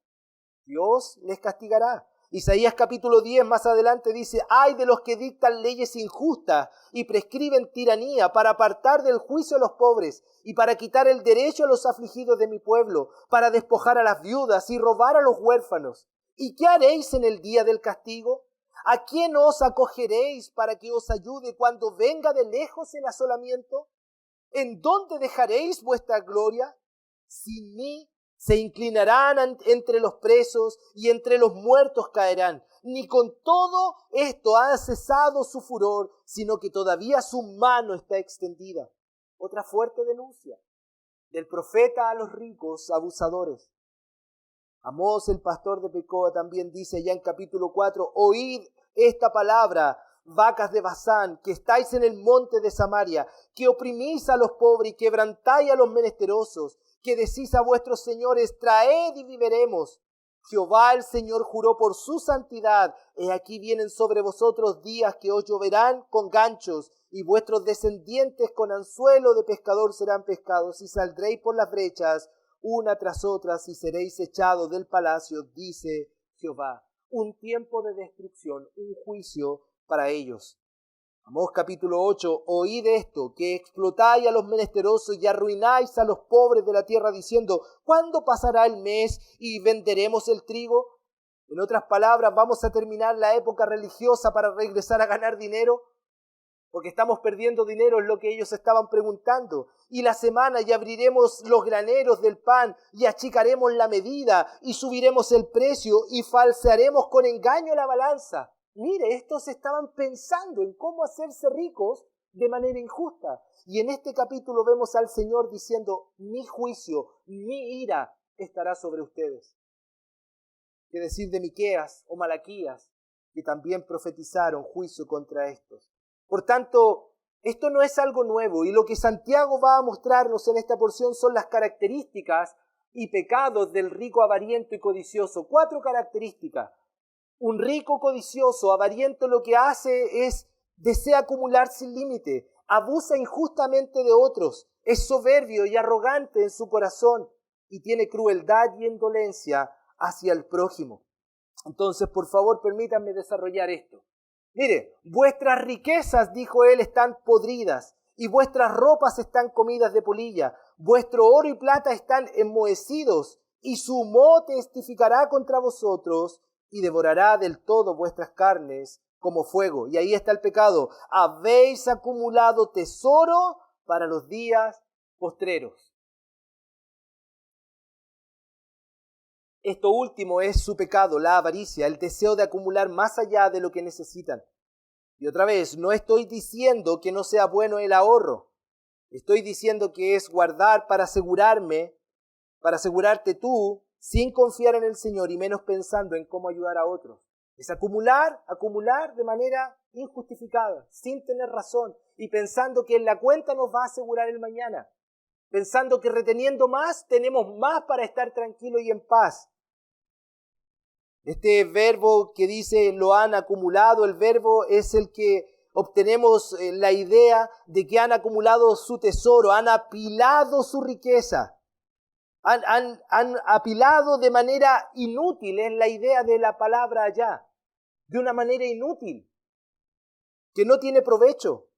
Dios les castigará. Isaías capítulo 10 más adelante dice, ¡ay de los que dictan leyes injustas y prescriben tiranía para apartar del juicio a los pobres y para quitar el derecho a los afligidos de mi pueblo, para despojar a las viudas y robar a los huérfanos! ¿Y qué haréis en el día del castigo? ¿A quién os acogeréis para que os ayude cuando venga de lejos el asolamiento? ¿En dónde dejaréis vuestra gloria? Sin mí se inclinarán entre los presos y entre los muertos caerán. Ni con todo esto ha cesado su furor, sino que todavía su mano está extendida. Otra fuerte denuncia del profeta a los ricos abusadores. Amós, el pastor de Tecoa, también dice ya en capítulo 4, oíd esta palabra, vacas de Basán, que estáis en el monte de Samaria, que oprimís a los pobres y quebrantáis a los menesterosos, que decís a vuestros señores, traed y viviremos. Jehová el Señor juró por su santidad, he aquí vienen sobre vosotros días que os lloverán con ganchos, y vuestros descendientes con anzuelo de pescador serán pescados, y saldréis por las brechas una tras otra, y seréis echados del palacio, dice Jehová. Un tiempo de destrucción, un juicio para ellos. Amós capítulo 8, oíd esto, que explotáis a los menesterosos y arruináis a los pobres de la tierra, diciendo, ¿cuándo pasará el mes y venderemos el trigo? En otras palabras, ¿vamos a terminar la época religiosa para regresar a ganar dinero? porque estamos perdiendo dinero, es lo que ellos estaban preguntando. Y la semana y abriremos los graneros del pan y achicaremos la medida y subiremos el precio y falsearemos con engaño la balanza. Mire, estos estaban pensando en cómo hacerse ricos de manera injusta. Y en este capítulo vemos al Señor diciendo, mi juicio, mi ira estará sobre ustedes. ¿Qué decir de Miqueas o Malaquías, que también profetizaron juicio contra estos? Por tanto, esto no es algo nuevo y lo que Santiago va a mostrarnos en esta porción son las características y pecados del rico avariento y codicioso. 4 características. Un rico codicioso, avariento, lo que hace es desea acumular sin límite, abusa injustamente de otros, es soberbio y arrogante en su corazón y tiene crueldad y indolencia hacia el prójimo. Entonces, por favor, permítanme desarrollar esto. Mire, vuestras riquezas, dijo él, están podridas y vuestras ropas están comidas de polilla. Vuestro oro y plata están enmohecidos y su moho testificará contra vosotros y devorará del todo vuestras carnes como fuego. Y ahí está el pecado. Habéis acumulado tesoro para los días postreros. Esto último es su pecado, la avaricia, el deseo de acumular más allá de lo que necesitan. Y otra vez, no estoy diciendo que no sea bueno el ahorro. Estoy diciendo que es guardar para asegurarme, para asegurarte tú, sin confiar en el Señor y menos pensando en cómo ayudar a otros. Es acumular de manera injustificada, sin tener razón y pensando que en la cuenta nos va a asegurar el mañana. Pensando que reteniendo más, tenemos más para estar tranquilos y en paz. Este verbo que dice lo han acumulado, el verbo es el que obtenemos la idea de que han acumulado su tesoro, han apilado su riqueza, han apilado de manera inútil, es la idea de la palabra allá, de una manera inútil, que no tiene provecho.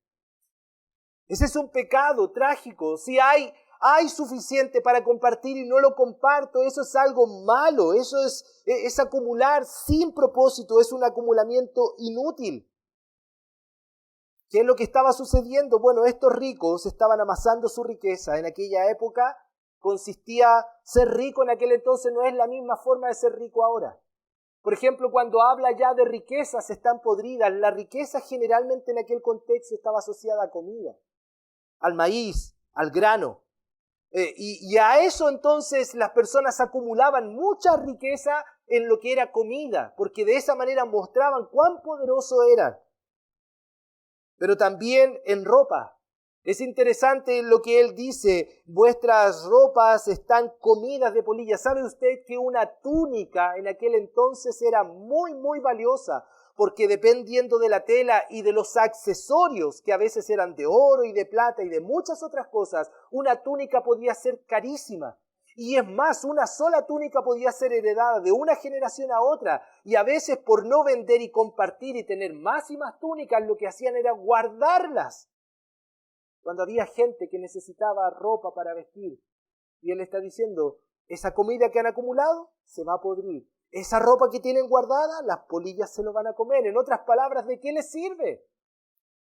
Ese es un pecado trágico. Si hay suficiente para compartir y no lo comparto, eso es algo malo, eso es acumular sin propósito, es un acumulamiento inútil. ¿Qué es lo que estaba sucediendo? Bueno, estos ricos estaban amasando su riqueza. En aquella época ser rico en aquel entonces no es la misma forma de ser rico ahora. Por ejemplo, cuando habla ya de riquezas están podridas, la riqueza generalmente en aquel contexto estaba asociada a comida, al maíz, al grano. Y a eso entonces las personas acumulaban mucha riqueza en lo que era comida, porque de esa manera mostraban cuán poderoso eran. Pero también en ropa. Es interesante lo que él dice, vuestras ropas están comidas de polilla. ¿Sabe usted que una túnica en aquel entonces era muy, muy valiosa? Porque dependiendo de la tela y de los accesorios, que a veces eran de oro y de plata y de muchas otras cosas, una túnica podía ser carísima. Y es más, una sola túnica podía ser heredada de una generación a otra. Y a veces por no vender y compartir y tener más y más túnicas, lo que hacían era guardarlas. Cuando había gente que necesitaba ropa para vestir. Y él está diciendo, esa comida que han acumulado se va a podrir. Esa ropa que tienen guardada, las polillas se lo van a comer. En otras palabras, ¿de qué les sirve?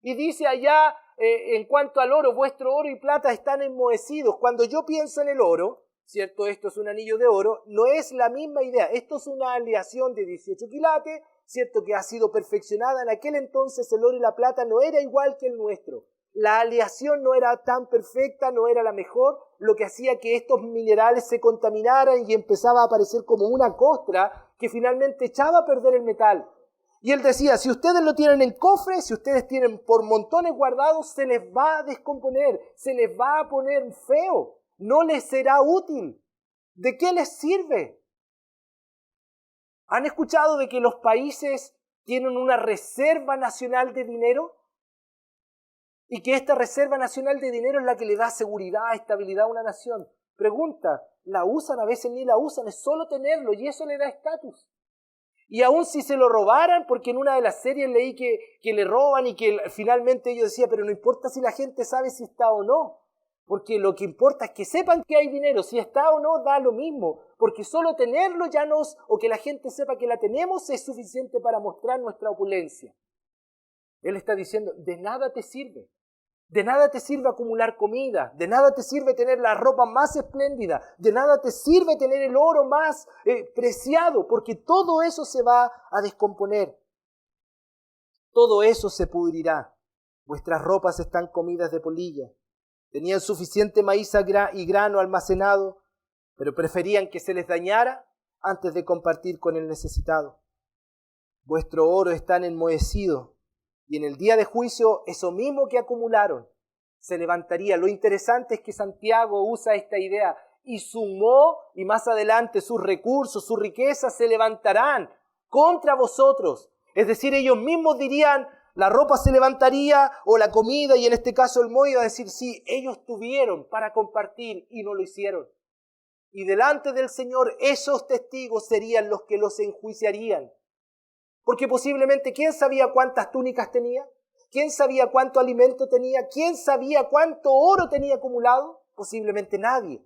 Y dice allá, en cuanto al oro, vuestro oro y plata están enmohecidos. Cuando yo pienso en el oro, ¿cierto? Esto es un anillo de oro, no es la misma idea. Esto es una aleación de 18 quilates, ¿cierto? Que ha sido perfeccionada. En aquel entonces el oro y la plata no era igual que el nuestro. La aleación no era tan perfecta, no era la mejor, lo que hacía que estos minerales se contaminaran y empezaba a aparecer como una costra que finalmente echaba a perder el metal. Y él decía, si ustedes lo tienen en cofre, si ustedes tienen por montones guardados, se les va a descomponer, se les va a poner feo, no les será útil. ¿De qué les sirve? ¿Han escuchado de que los países tienen una reserva nacional de dinero? Y que esta reserva nacional de dinero es la que le da seguridad, estabilidad a una nación. Pregunta, ¿la usan? A veces ni la usan, es solo tenerlo y eso le da estatus. Y aún si se lo robaran, porque en una de las series leí que le roban y que finalmente ellos decían, pero no importa si la gente sabe si está o no, porque lo que importa es que sepan que hay dinero, si está o no da lo mismo, porque solo tenerlo o que la gente sepa que la tenemos es suficiente para mostrar nuestra opulencia. Él está diciendo, de nada te sirve. De nada te sirve acumular comida, de nada te sirve tener la ropa más espléndida, de nada te sirve tener el oro más preciado, porque todo eso se va a descomponer. Todo eso se pudrirá. Vuestras ropas están comidas de polilla. Tenían suficiente maíz y grano almacenado, pero preferían que se les dañara antes de compartir con el necesitado. Vuestro oro está enmohecido, y en el día de juicio eso mismo que acumularon se levantaría. Lo interesante es que Santiago usa esta idea, y sumó, y más adelante sus recursos, sus riquezas se levantarán contra vosotros. Es decir, ellos mismos dirían, la ropa se levantaría, o la comida, y en este caso el moho iba a decir, sí, ellos tuvieron para compartir y no lo hicieron. Y delante del Señor esos testigos serían los que los enjuiciarían. Porque posiblemente, ¿quién sabía cuántas túnicas tenía? ¿Quién sabía cuánto alimento tenía? ¿Quién sabía cuánto oro tenía acumulado? Posiblemente nadie.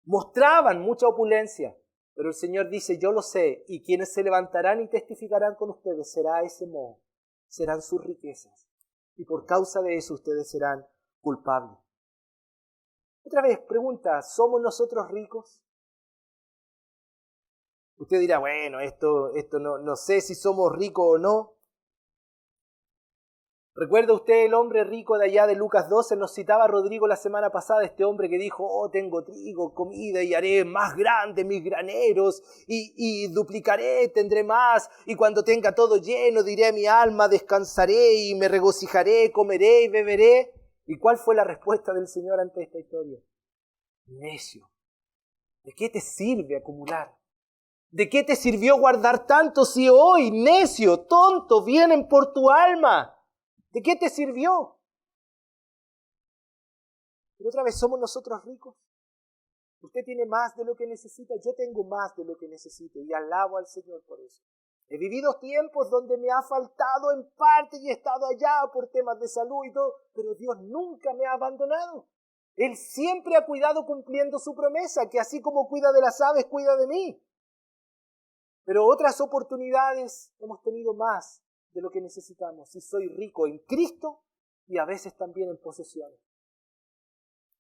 Mostraban mucha opulencia, pero el Señor dice, yo lo sé, y quienes se levantarán y testificarán con ustedes será ese moho, serán sus riquezas, y por causa de eso ustedes serán culpables. Otra vez, pregunta, ¿somos nosotros ricos? Usted dirá, bueno, esto no sé si somos ricos o no. ¿Recuerda usted el hombre rico de allá de Lucas 12? Nos citaba Rodrigo la semana pasada, este hombre que dijo, oh, tengo trigo, comida, y haré más grandes mis graneros, y duplicaré, tendré más, y cuando tenga todo lleno diré a mi alma, descansaré y me regocijaré, comeré y beberé. ¿Y cuál fue la respuesta del Señor ante esta historia? Necio, ¿de qué te sirve acumular? ¿De qué te sirvió guardar tanto si hoy, necio, tonto, vienen por tu alma? ¿De qué te sirvió? Pero otra vez, ¿somos nosotros ricos? Usted tiene más de lo que necesita, yo tengo más de lo que necesito y alabo al Señor por eso. He vivido tiempos donde me ha faltado en parte y he estado allá por temas de salud y todo, pero Dios nunca me ha abandonado. Él siempre ha cuidado cumpliendo su promesa, que así como cuida de las aves, cuida de mí. Pero otras oportunidades hemos tenido más de lo que necesitamos. Y soy rico en Cristo y a veces también en posesiones.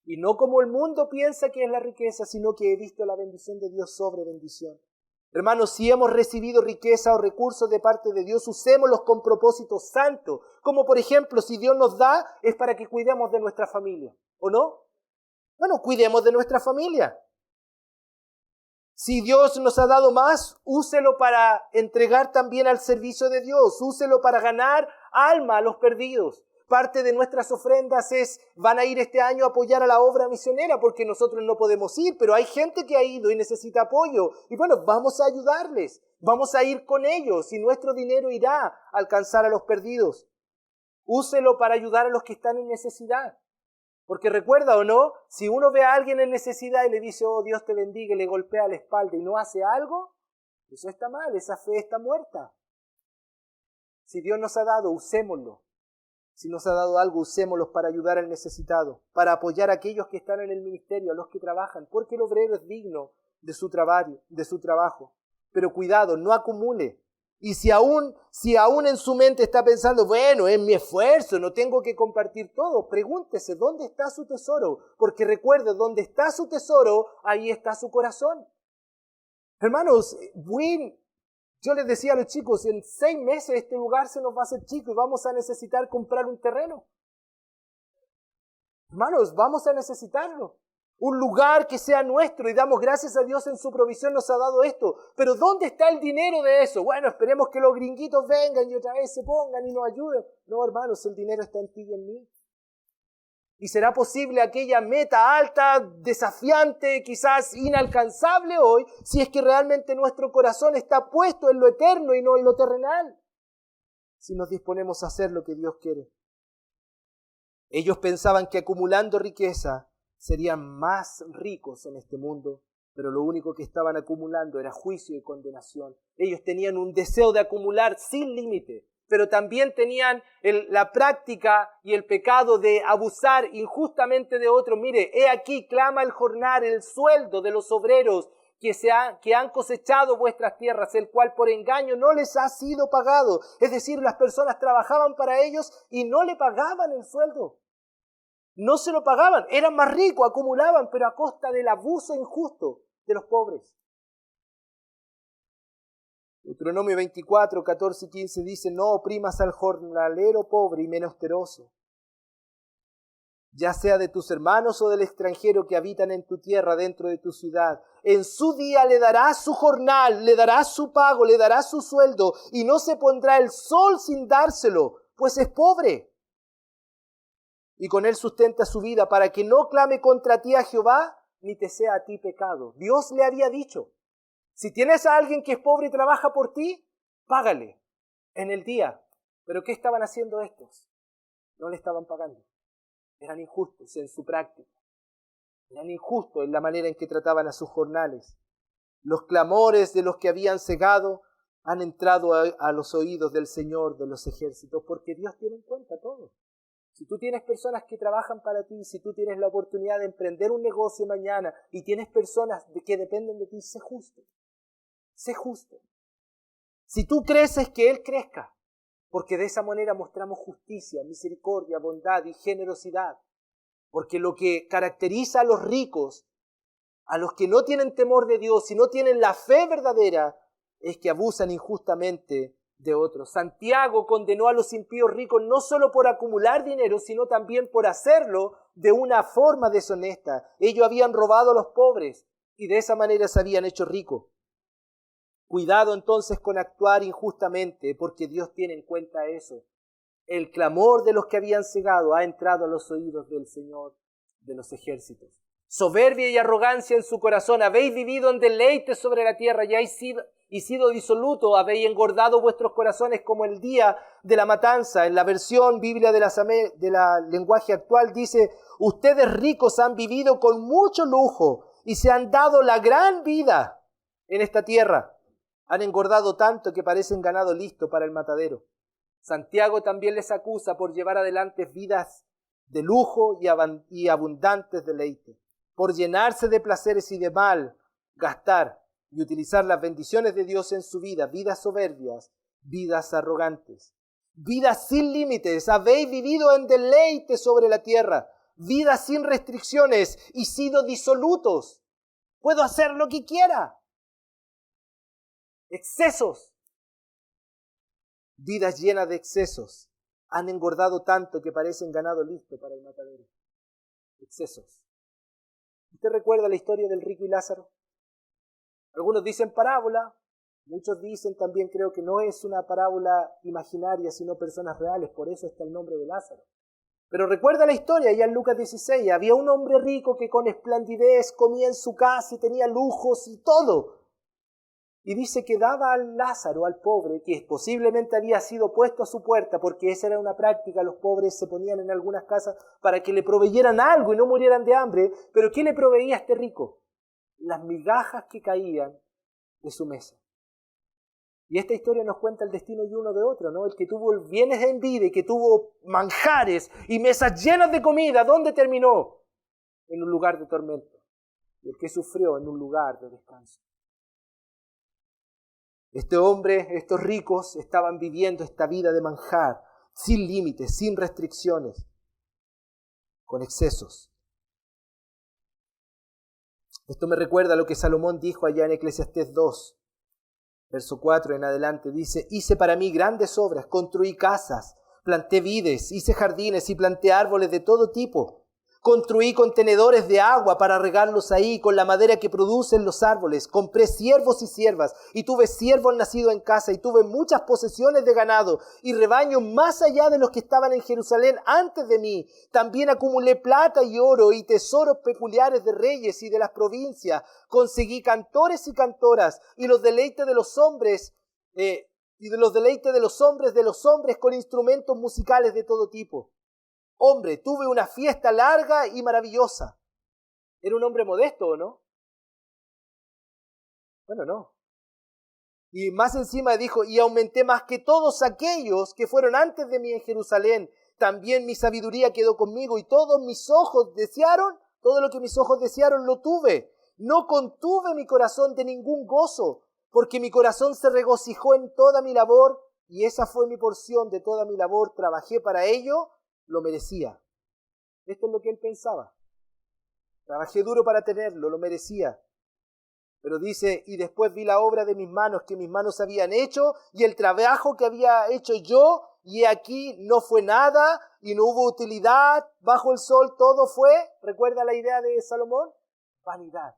Y no como el mundo piensa que es la riqueza, sino que he visto la bendición de Dios sobre bendición. Hermanos, si hemos recibido riqueza o recursos de parte de Dios, usémoslos con propósito santo. Como por ejemplo, si Dios nos da, es para que cuidemos de nuestra familia. ¿O no? Bueno, cuidemos de nuestra familia. Si Dios nos ha dado más, úselo para entregar también al servicio de Dios. Úselo para ganar alma a los perdidos. Parte de nuestras ofrendas van a ir este año a apoyar a la obra misionera porque nosotros no podemos ir, pero hay gente que ha ido y necesita apoyo. Y bueno, vamos a ayudarles, vamos a ir con ellos y nuestro dinero irá a alcanzar a los perdidos. Úselo para ayudar a los que están en necesidad. Porque recuerda o no, si uno ve a alguien en necesidad y le dice, oh Dios te bendiga, y le golpea la espalda y no hace algo, eso está mal, esa fe está muerta. Si Dios nos ha dado, usémoslo. Si nos ha dado algo, usémoslo para ayudar al necesitado, para apoyar a aquellos que están en el ministerio, a los que trabajan, porque el obrero es digno de su trabajo. Pero cuidado, no acumule. Y si aún en su mente está pensando, bueno, es mi esfuerzo, no tengo que compartir todo, pregúntese, ¿dónde está su tesoro? Porque recuerde, donde está su tesoro, ahí está su corazón. Hermanos, yo les decía a los chicos, en 6 meses este lugar se nos va a hacer chico y vamos a necesitar comprar un terreno. Hermanos, vamos a necesitarlo. Un lugar que sea nuestro y damos gracias a Dios en su provisión nos ha dado esto. Pero ¿dónde está el dinero de eso? Bueno, esperemos que los gringuitos vengan y otra vez se pongan y nos ayuden. No, hermanos, el dinero está en ti y en mí. ¿Y será posible aquella meta alta, desafiante, quizás inalcanzable hoy, si es que realmente nuestro corazón está puesto en lo eterno y no en lo terrenal? Si nos disponemos a hacer lo que Dios quiere. Ellos pensaban que acumulando riqueza serían más ricos en este mundo, pero lo único que estaban acumulando era juicio y condenación. Ellos tenían un deseo de acumular sin límite, pero también tenían la práctica y el pecado de abusar injustamente de otros. Mire, he aquí clama el jornal, el sueldo de los obreros que han cosechado vuestras tierras, el cual por engaño no les ha sido pagado. Es decir, las personas trabajaban para ellos y no le pagaban el sueldo. No se lo pagaban, eran más ricos, acumulaban, pero a costa del abuso injusto de los pobres. Deuteronomio 24, 14 y 15 dice, no oprimas al jornalero pobre y menesteroso, ya sea de tus hermanos o del extranjero que habitan en tu tierra dentro de tu ciudad. En su día le darás su jornal, le darás su pago, le darás su sueldo, y no se pondrá el sol sin dárselo, pues es pobre. Y con él sustenta su vida, para que no clame contra ti a Jehová, ni te sea a ti pecado. Dios le había dicho, si tienes a alguien que es pobre y trabaja por ti, págale en el día. ¿Pero qué estaban haciendo estos? No le estaban pagando. Eran injustos en su práctica. Eran injustos en la manera en que trataban a sus jornales. Los clamores de los que habían cegado han entrado a los oídos del Señor de los ejércitos, porque Dios tiene en cuenta todo. Si tú tienes personas que trabajan para ti, si tú tienes la oportunidad de emprender un negocio mañana y tienes personas que dependen de ti, sé justo. Sé justo. Si tú creces, que Él crezca, porque de esa manera mostramos justicia, misericordia, bondad y generosidad. Porque lo que caracteriza a los ricos, a los que no tienen temor de Dios y no tienen la fe verdadera, es que abusan injustamente de otros. Santiago condenó a los impíos ricos no solo por acumular dinero, sino también por hacerlo de una forma deshonesta. Ellos habían robado a los pobres y de esa manera se habían hecho ricos. Cuidado entonces con actuar injustamente, porque Dios tiene en cuenta eso. El clamor de los que habían cegado ha entrado a los oídos del Señor de los ejércitos. Soberbia y arrogancia en su corazón, habéis vivido en deleite sobre la tierra y sido disoluto, habéis engordado vuestros corazones como el día de la matanza. En la versión Biblia de la lenguaje actual dice, ustedes ricos han vivido con mucho lujo y se han dado la gran vida en esta tierra. Han engordado tanto que parecen ganado listo para el matadero. Santiago también les acusa por llevar adelante vidas de lujo y abundantes deleites, por llenarse de placeres y de mal gastar y utilizar las bendiciones de Dios en su vida, vidas soberbias, vidas arrogantes, vidas sin límites. Habéis vivido en deleite sobre la tierra, vidas sin restricciones y sido disolutos. Puedo hacer lo que quiera. Excesos. Vidas llenas de excesos. Han engordado tanto que parecen ganado listo para el matadero. Excesos. ¿Usted recuerda la historia del rico y Lázaro? Algunos dicen parábola, muchos dicen también, creo que no es una parábola imaginaria, sino personas reales, por eso está el nombre de Lázaro. Pero recuerda la historia, ya en Lucas 16, había un hombre rico que con esplendidez comía en su casa y tenía lujos y todo. Y dice que daba al Lázaro, al pobre, que posiblemente había sido puesto a su puerta, porque esa era una práctica, los pobres se ponían en algunas casas para que le proveyeran algo y no murieran de hambre. Pero ¿qué le proveía a este rico? Las migajas que caían de su mesa. Y esta historia nos cuenta el destino de uno de otro, ¿no? El que tuvo bienes en vida y que tuvo manjares y mesas llenas de comida, ¿dónde terminó? En un lugar de tormento. Y el que sufrió en un lugar de descanso. Este hombre, estos ricos, estaban viviendo esta vida de manjar, sin límites, sin restricciones, con excesos. Esto me recuerda a lo que Salomón dijo allá en Eclesiastés 2, verso 4 en adelante. Dice, hice para mí grandes obras, construí casas, planté vides, hice jardines y planté árboles de todo tipo. Construí contenedores de agua para regarlos ahí con la madera que producen los árboles. Compré siervos y siervas y tuve siervos nacidos en casa y tuve muchas posesiones de ganado y rebaños más allá de los que estaban en Jerusalén antes de mí. También acumulé plata y oro y tesoros peculiares de reyes y de las provincias. Conseguí cantores y cantoras y los deleites de los hombres de los hombres con instrumentos musicales de todo tipo. Hombre, tuve una fiesta larga y maravillosa. ¿Era un hombre modesto o no? Bueno, no. Y más encima dijo, y aumenté más que todos aquellos que fueron antes de mí en Jerusalén. También mi sabiduría quedó conmigo y todo lo que mis ojos desearon lo tuve. no contuve mi corazón de ningún gozo, porque mi corazón se regocijó en toda mi labor, y esa fue mi porción de toda mi labor, trabajé para ello, lo merecía. Esto es lo que él pensaba. Trabajé duro para tenerlo, lo merecía. Pero dice, y después vi la obra de mis manos que mis manos habían hecho, y el trabajo que había hecho yo, y aquí no fue nada, y no hubo utilidad, bajo el sol todo fue, ¿recuerda la idea de Salomón? Vanidad.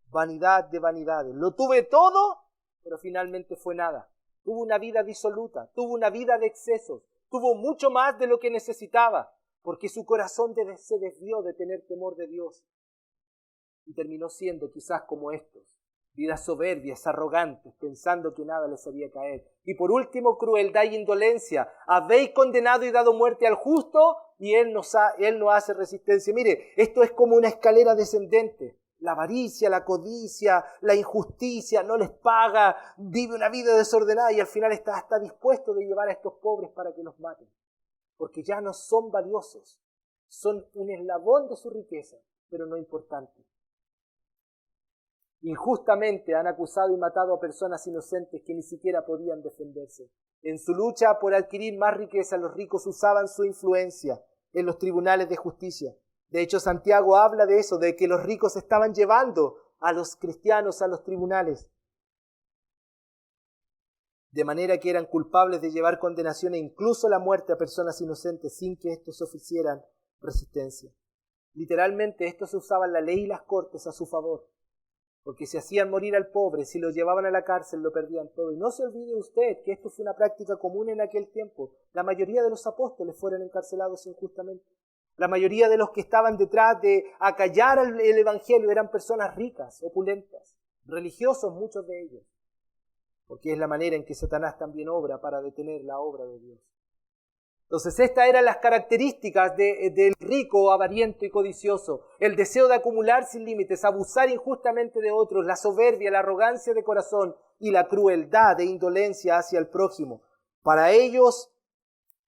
Vanidad de vanidades. Lo tuve todo, pero finalmente fue nada. Tuvo una vida disoluta, tuvo una vida de excesos, tuvo mucho más de lo que necesitaba, porque su corazón se desvió de tener temor de Dios. Y terminó siendo quizás como estos, vidas soberbias, arrogantes, pensando que nada les había caer. Y por último, crueldad y indolencia. Habéis condenado y dado muerte al justo, y él no hace resistencia. Mire, esto es como una escalera descendente. La avaricia, la codicia, la injusticia, no les paga, vive una vida desordenada y al final está hasta dispuesto de llevar a estos pobres para que los maten. Porque ya no son valiosos, son un eslabón de su riqueza, pero no importante. Injustamente han acusado y matado a personas inocentes que ni siquiera podían defenderse. En su lucha por adquirir más riqueza, los ricos usaban su influencia en los tribunales de justicia. De hecho, Santiago habla de eso, de que los ricos estaban llevando a los cristianos a los tribunales. De manera que eran culpables de llevar condenación e incluso la muerte a personas inocentes sin que estos ofrecieran resistencia. Literalmente, estos usaban la ley y las cortes a su favor. Porque si hacían morir al pobre, si lo llevaban a la cárcel, lo perdían todo. Y no se olvide usted que esto fue una práctica común en aquel tiempo. La mayoría de los apóstoles fueron encarcelados injustamente. La mayoría de los que estaban detrás de acallar el evangelio eran personas ricas, opulentas, religiosos muchos de ellos. Porque es la manera en que Satanás también obra para detener la obra de Dios. Entonces estas eran las características del rico, avariento y codicioso. El deseo de acumular sin límites, abusar injustamente de otros, la soberbia, la arrogancia de corazón y la crueldad e indolencia hacia el prójimo. Para ellos,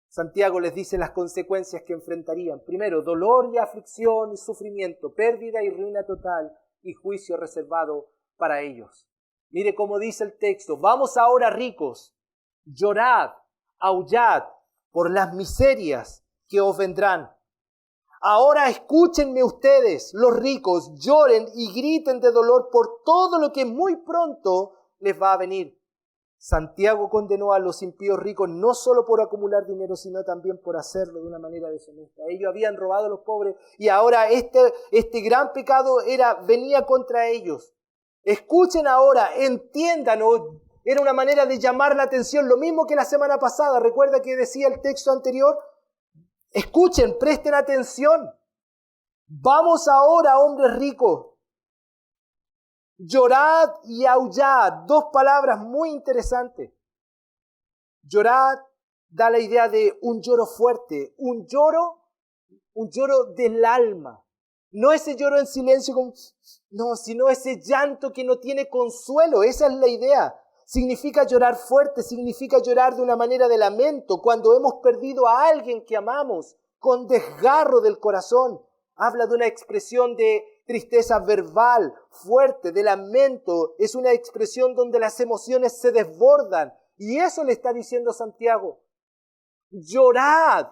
Santiago les dice las consecuencias que enfrentarían. Primero, dolor y aflicción y sufrimiento, pérdida y ruina total y juicio reservado para ellos. Mire cómo dice el texto. Vamos ahora, ricos, llorad, aullad por las miserias que os vendrán. Ahora escúchenme ustedes, los ricos, lloren y griten de dolor por todo lo que muy pronto les va a venir. Santiago condenó a los impíos ricos no solo por acumular dinero, sino también por hacerlo de una manera deshonesta. Ellos habían robado a los pobres y ahora este gran pecado venía contra ellos. Escuchen ahora, entiendan, era una manera de llamar la atención, lo mismo que la semana pasada. Recuerda que decía el texto anterior. Escuchen, presten atención. Vamos ahora, hombres ricos. Llorad y aullad, dos palabras muy interesantes. Llorad da la idea de un lloro fuerte, un lloro del alma. No ese lloro en silencio, sino ese llanto que no tiene consuelo. Esa es la idea. Significa llorar fuerte, significa llorar de una manera de lamento, cuando hemos perdido a alguien que amamos, con desgarro del corazón. Habla de una expresión de tristeza verbal, fuerte, de lamento. Es una expresión donde las emociones se desbordan. Y eso le está diciendo Santiago. Llorad.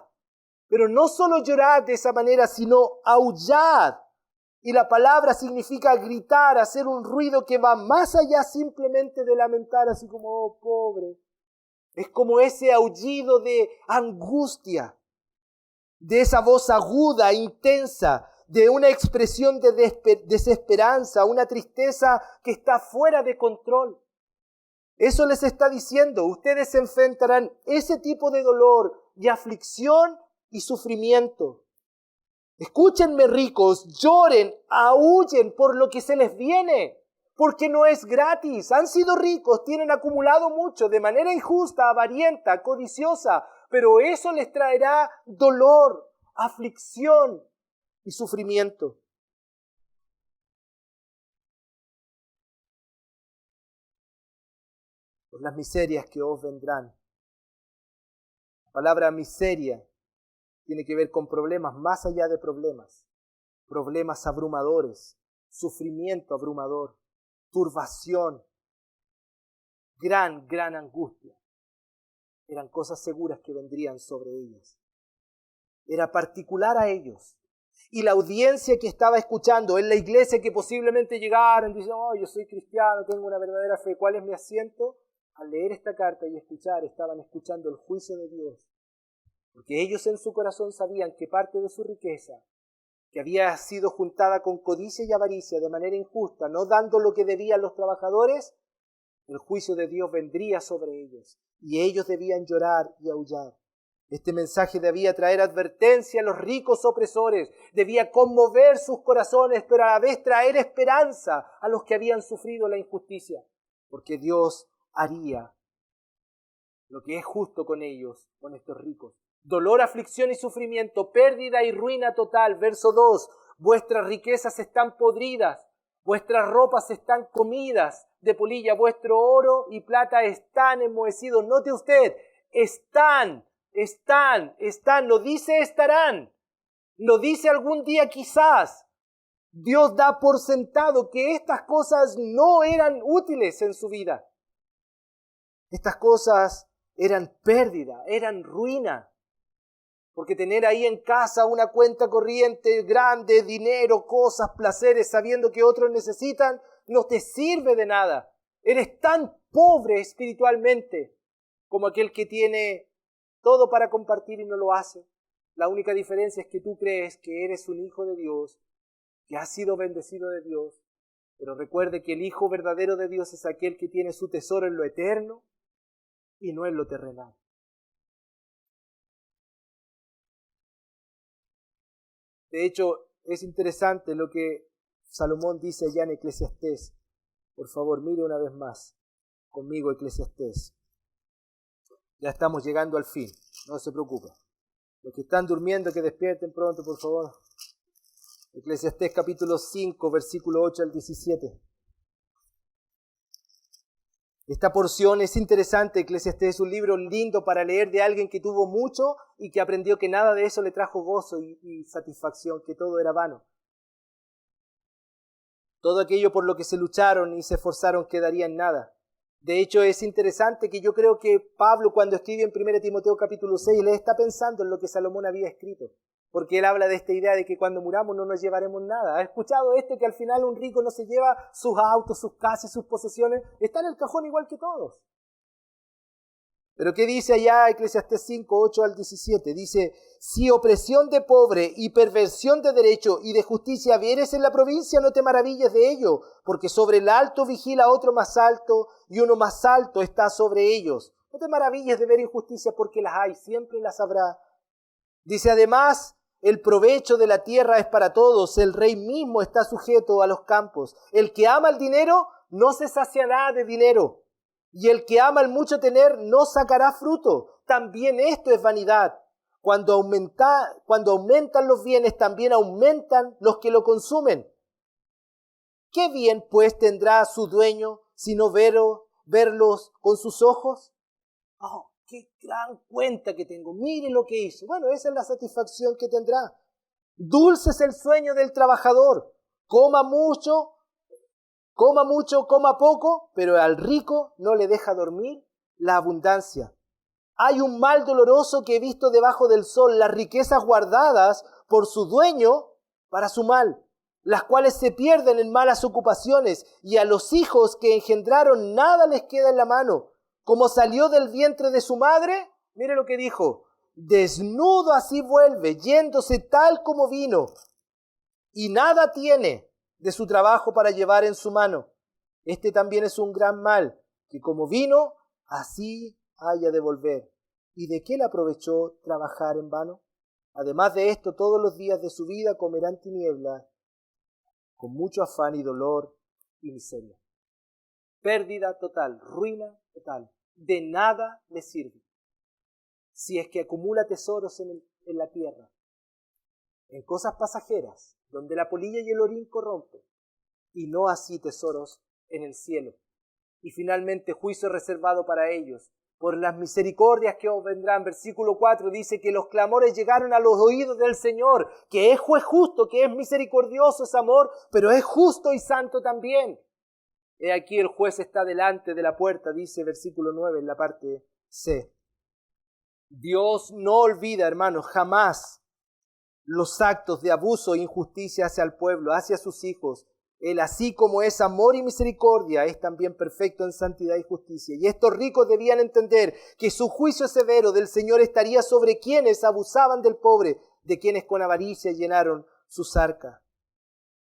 Pero no solo llorad de esa manera, sino aullad. Y la palabra significa gritar, hacer un ruido que va más allá simplemente de lamentar, así como, oh, pobre. Es como ese aullido de angustia, de esa voz aguda, intensa, de una expresión de desesperanza, una tristeza que está fuera de control. Eso les está diciendo, ustedes se enfrentarán ese tipo de dolor y aflicción y sufrimiento. Escúchenme, ricos, lloren, aúllen por lo que se les viene, porque no es gratis. Han sido ricos, tienen acumulado mucho de manera injusta, avarienta, codiciosa, pero eso les traerá dolor, aflicción y sufrimiento. Por las miserias que os vendrán. La palabra miseria tiene que ver con problemas más allá de problemas abrumadores, sufrimiento abrumador, turbación, gran angustia. Eran cosas seguras que vendrían sobre ellos. Era particular a ellos. Y la audiencia que estaba escuchando en la iglesia, que posiblemente llegaron, dicen, oh, yo soy cristiano, tengo una verdadera fe, ¿cuál es mi asiento? Al leer esta carta y escuchar, estaban escuchando el juicio de Dios. Porque ellos en su corazón sabían que parte de su riqueza, que había sido juntada con codicia y avaricia de manera injusta, no dando lo que debían los trabajadores, el juicio de Dios vendría sobre ellos. Y ellos debían llorar y aullar. Este mensaje debía traer advertencia a los ricos opresores, debía conmover sus corazones, pero a la vez traer esperanza a los que habían sufrido la injusticia, porque Dios haría lo que es justo con ellos, con estos ricos. Dolor, aflicción y sufrimiento, pérdida y ruina total. Verso 2, vuestras riquezas están podridas, vuestras ropas están comidas de polilla, vuestro oro y plata están enmohecidos. Note usted, están, no dice estarán, no dice algún día quizás. Dios da por sentado que estas cosas no eran útiles en su vida. Estas cosas eran pérdida, eran ruina. Porque tener ahí en casa una cuenta corriente grande, dinero, cosas, placeres, sabiendo que otros necesitan, no te sirve de nada. Eres tan pobre espiritualmente como aquel que tiene todo para compartir y no lo hace. La única diferencia es que tú crees que eres un hijo de Dios, que has sido bendecido de Dios. Pero recuerde que el hijo verdadero de Dios es aquel que tiene su tesoro en lo eterno y no en lo terrenal. De hecho, es interesante lo que Salomón dice allá en Eclesiastés. Por favor, mire una vez más conmigo Eclesiastés. Ya estamos llegando al fin, no se preocupe. Los que están durmiendo, que despierten pronto, por favor. Eclesiastés capítulo 5, versículo 8 al 17. Esta porción es interesante. Eclesiastés es un libro lindo para leer de alguien que tuvo mucho y que aprendió que nada de eso le trajo gozo y satisfacción, que todo era vano. Todo aquello por lo que se lucharon y se esforzaron quedaría en nada. De hecho, es interesante que yo creo que Pablo, cuando escribe en 1 Timoteo capítulo 6, le está pensando en lo que Salomón había escrito. Porque él habla de esta idea de que cuando muramos no nos llevaremos nada. ¿Has escuchado esto? Que al final un rico no se lleva sus autos, sus casas, sus posesiones. Está en el cajón igual que todos. Pero ¿qué dice allá Eclesiastés 5, 8 al 17? Dice, si opresión de pobre y perversión de derecho y de justicia vieres en la provincia, no te maravilles de ello, porque sobre el alto vigila otro más alto y uno más alto está sobre ellos. No te maravilles de ver injusticia porque las hay, siempre las habrá. Dice además, el provecho de la tierra es para todos, el rey mismo está sujeto a los campos. El que ama el dinero no se saciará de dinero. Y el que ama el mucho tener no sacará fruto. También esto es vanidad. Cuando aumentan los bienes, también aumentan los que lo consumen. ¿Qué bien pues tendrá su dueño si no verlos con sus ojos? ¡Oh, qué gran cuenta que tengo! Mire lo que hizo. Bueno, esa es la satisfacción que tendrá. Dulce es el sueño del trabajador. Coma mucho, coma poco, pero al rico no le deja dormir la abundancia. Hay un mal doloroso que he visto debajo del sol, las riquezas guardadas por su dueño para su mal, las cuales se pierden en malas ocupaciones, y a los hijos que engendraron nada les queda en la mano. Como salió del vientre de su madre, mire lo que dijo, desnudo así vuelve, yéndose tal como vino, y nada tiene de su trabajo para llevar en su mano. Este también es un gran mal, que como vino, así haya de volver. ¿Y de qué le aprovechó trabajar en vano? Además de esto, todos los días de su vida comerán tinieblas, con mucho afán y dolor y miseria. Pérdida total, ruina total. De nada le sirve. Si es que acumula tesoros en la tierra, en cosas pasajeras, donde la polilla y el orín corrompen, y no así tesoros en el cielo. Y finalmente juicio reservado para ellos, por las misericordias que os vendrán. Versículo 4 dice que los clamores llegaron a los oídos del Señor, que es juez justo, que es misericordioso, es amor, pero es justo y santo también. He aquí el juez está delante de la puerta, dice versículo 9 en la parte C. Dios no olvida, hermanos, jamás los actos de abuso e injusticia hacia el pueblo, hacia sus hijos. Él, así como es amor y misericordia, es también perfecto en santidad y justicia. Y estos ricos debían entender que su juicio severo del Señor estaría sobre quienes abusaban del pobre, de quienes con avaricia llenaron sus arcas.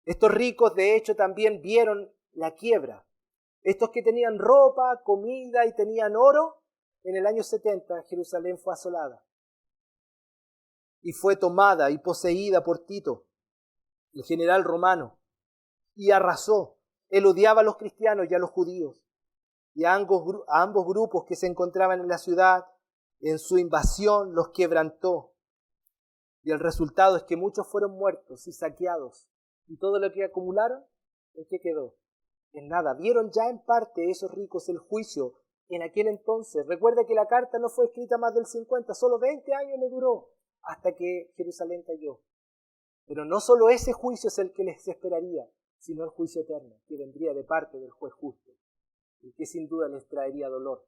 Estos ricos, de hecho, también vieron la quiebra. Estos que tenían ropa, comida y tenían oro, en el año 70 Jerusalén fue asolada. Y fue tomada y poseída por Tito, el general romano. Y arrasó. Él odiaba a los cristianos y a los judíos. Y a ambos grupos que se encontraban en la ciudad, en su invasión, los quebrantó. Y el resultado es que muchos fueron muertos y saqueados. Y todo lo que acumularon, ¿en qué quedó? En nada. Vieron ya en parte esos ricos el juicio en aquel entonces. Recuerda que la carta no fue escrita más del 50, solo 20 años le duró hasta que Jerusalén cayó. Pero no solo ese juicio es el que les esperaría, sino el juicio eterno, que vendría de parte del juez justo, y que sin duda les traería dolor.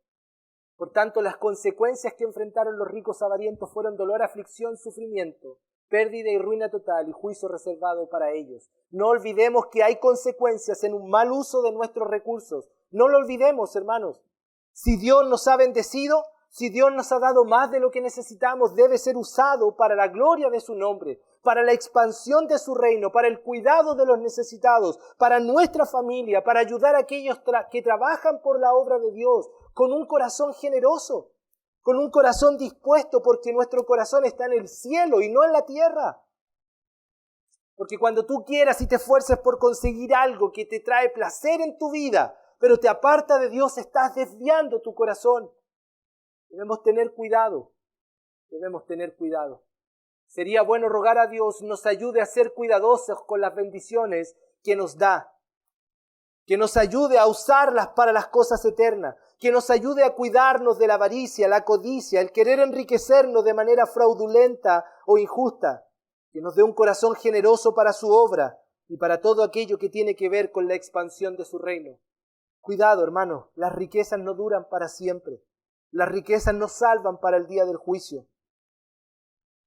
Por tanto, las consecuencias que enfrentaron los ricos avarientos fueron dolor, aflicción, sufrimiento, pérdida y ruina total, y juicio reservado para ellos. No olvidemos que hay consecuencias en un mal uso de nuestros recursos. No lo olvidemos, hermanos. Si Dios nos ha bendecido, si Dios nos ha dado más de lo que necesitamos, debe ser usado para la gloria de su nombre, para la expansión de su reino, para el cuidado de los necesitados, para nuestra familia, para ayudar a aquellos que trabajan por la obra de Dios, con un corazón generoso, con un corazón dispuesto, porque nuestro corazón está en el cielo y no en la tierra. Porque cuando tú quieras y te esfuerces por conseguir algo que te trae placer en tu vida, pero te aparta de Dios, estás desviando tu corazón. Debemos tener cuidado, debemos tener cuidado. Sería bueno rogar a Dios nos ayude a ser cuidadosos con las bendiciones que nos da, que nos ayude a usarlas para las cosas eternas, que nos ayude a cuidarnos de la avaricia, la codicia, el querer enriquecernos de manera fraudulenta o injusta, que nos dé un corazón generoso para su obra y para todo aquello que tiene que ver con la expansión de su reino. Cuidado, hermano, las riquezas no duran para siempre. Las riquezas nos salvan para el día del juicio.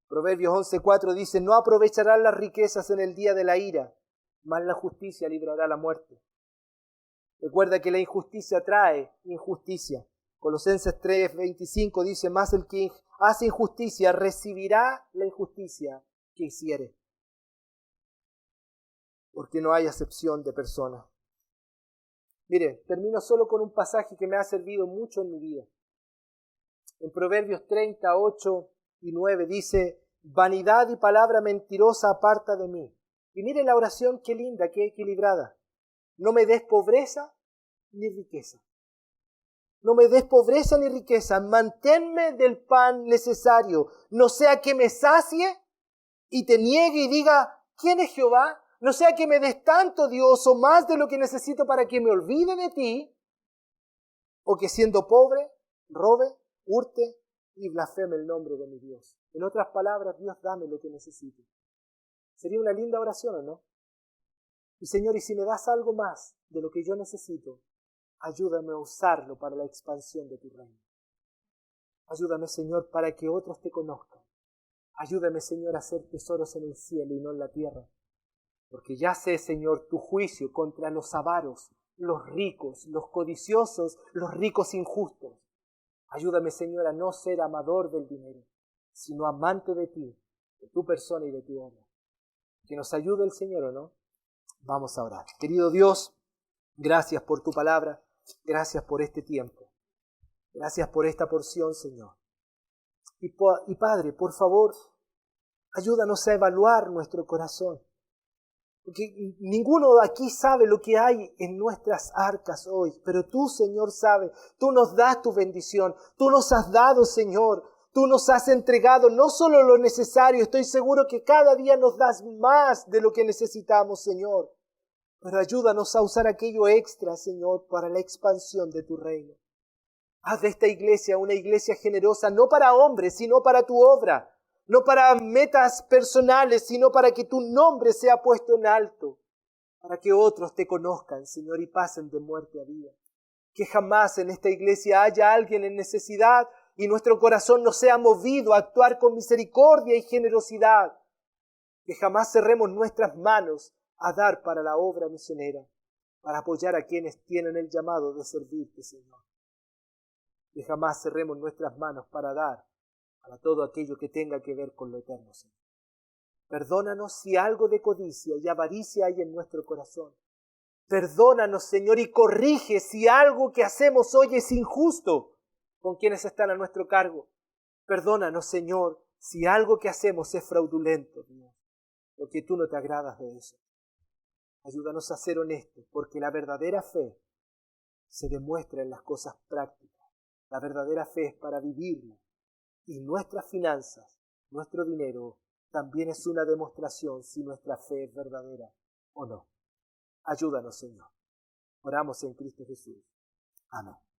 Proverbios 11:4 dice, no aprovecharán las riquezas en el día de la ira, mas la justicia librará la muerte. Recuerda que la injusticia trae injusticia. Colosenses 3:25 dice, mas el que hace injusticia recibirá la injusticia que hiciere. Porque no hay acepción de persona. Mire, termino solo con un pasaje que me ha servido mucho en mi vida. En Proverbios 38 y 9 dice, vanidad y palabra mentirosa aparta de mí. Y mire la oración, qué linda, qué equilibrada. No me des pobreza ni riqueza. No me des pobreza ni riqueza. Manténme del pan necesario. No sea que me sacie y te niegue y diga, ¿quién es Jehová? No sea que me des tanto, Dios, o más de lo que necesito para que me olvide de ti. O que siendo pobre, robe, hurte y blasfeme el nombre de mi Dios. En otras palabras, Dios, dame lo que necesito. Sería una linda oración, ¿o no? Y Señor, y si me das algo más de lo que yo necesito, ayúdame a usarlo para la expansión de tu reino. Ayúdame, Señor, para que otros te conozcan. Ayúdame, Señor, a hacer tesoros en el cielo y no en la tierra. Porque ya sé, Señor, tu juicio contra los avaros, los ricos, los codiciosos, los ricos injustos. Ayúdame, Señor, a no ser amador del dinero, sino amante de ti, de tu persona y de tu obra. Que nos ayude el Señor, ¿o no? Vamos a orar. Querido Dios, gracias por tu palabra, gracias por este tiempo, gracias por esta porción, Señor. Y Padre, por favor, ayúdanos a evaluar nuestro corazón. Porque ninguno aquí sabe lo que hay en nuestras arcas hoy, pero tú, Señor, sabes. Tú nos das tu bendición, tú nos has dado, Señor, tú nos has entregado no solo lo necesario, estoy seguro que cada día nos das más de lo que necesitamos, Señor. Pero ayúdanos a usar aquello extra, Señor, para la expansión de tu reino. Haz de esta iglesia una iglesia generosa, no para hombres, sino para tu obra. No para metas personales, sino para que tu nombre sea puesto en alto. Para que otros te conozcan, Señor, y pasen de muerte a vida. Que jamás en esta iglesia haya alguien en necesidad y nuestro corazón no sea movido a actuar con misericordia y generosidad. Que jamás cerremos nuestras manos a dar para la obra misionera, para apoyar a quienes tienen el llamado de servirte, Señor. Que jamás cerremos nuestras manos para dar para todo aquello que tenga que ver con lo eterno, Señor. Perdónanos si algo de codicia y avaricia hay en nuestro corazón. Perdónanos, Señor, y corrige si algo que hacemos hoy es injusto con quienes están a nuestro cargo. Perdónanos, Señor, si algo que hacemos es fraudulento, Dios, porque tú no te agradas de eso. Ayúdanos a ser honestos, porque la verdadera fe se demuestra en las cosas prácticas. La verdadera fe es para vivirla. Y nuestras finanzas, nuestro dinero, también es una demostración si nuestra fe es verdadera o no. Ayúdanos, Señor. Oramos en Cristo Jesús. Amén.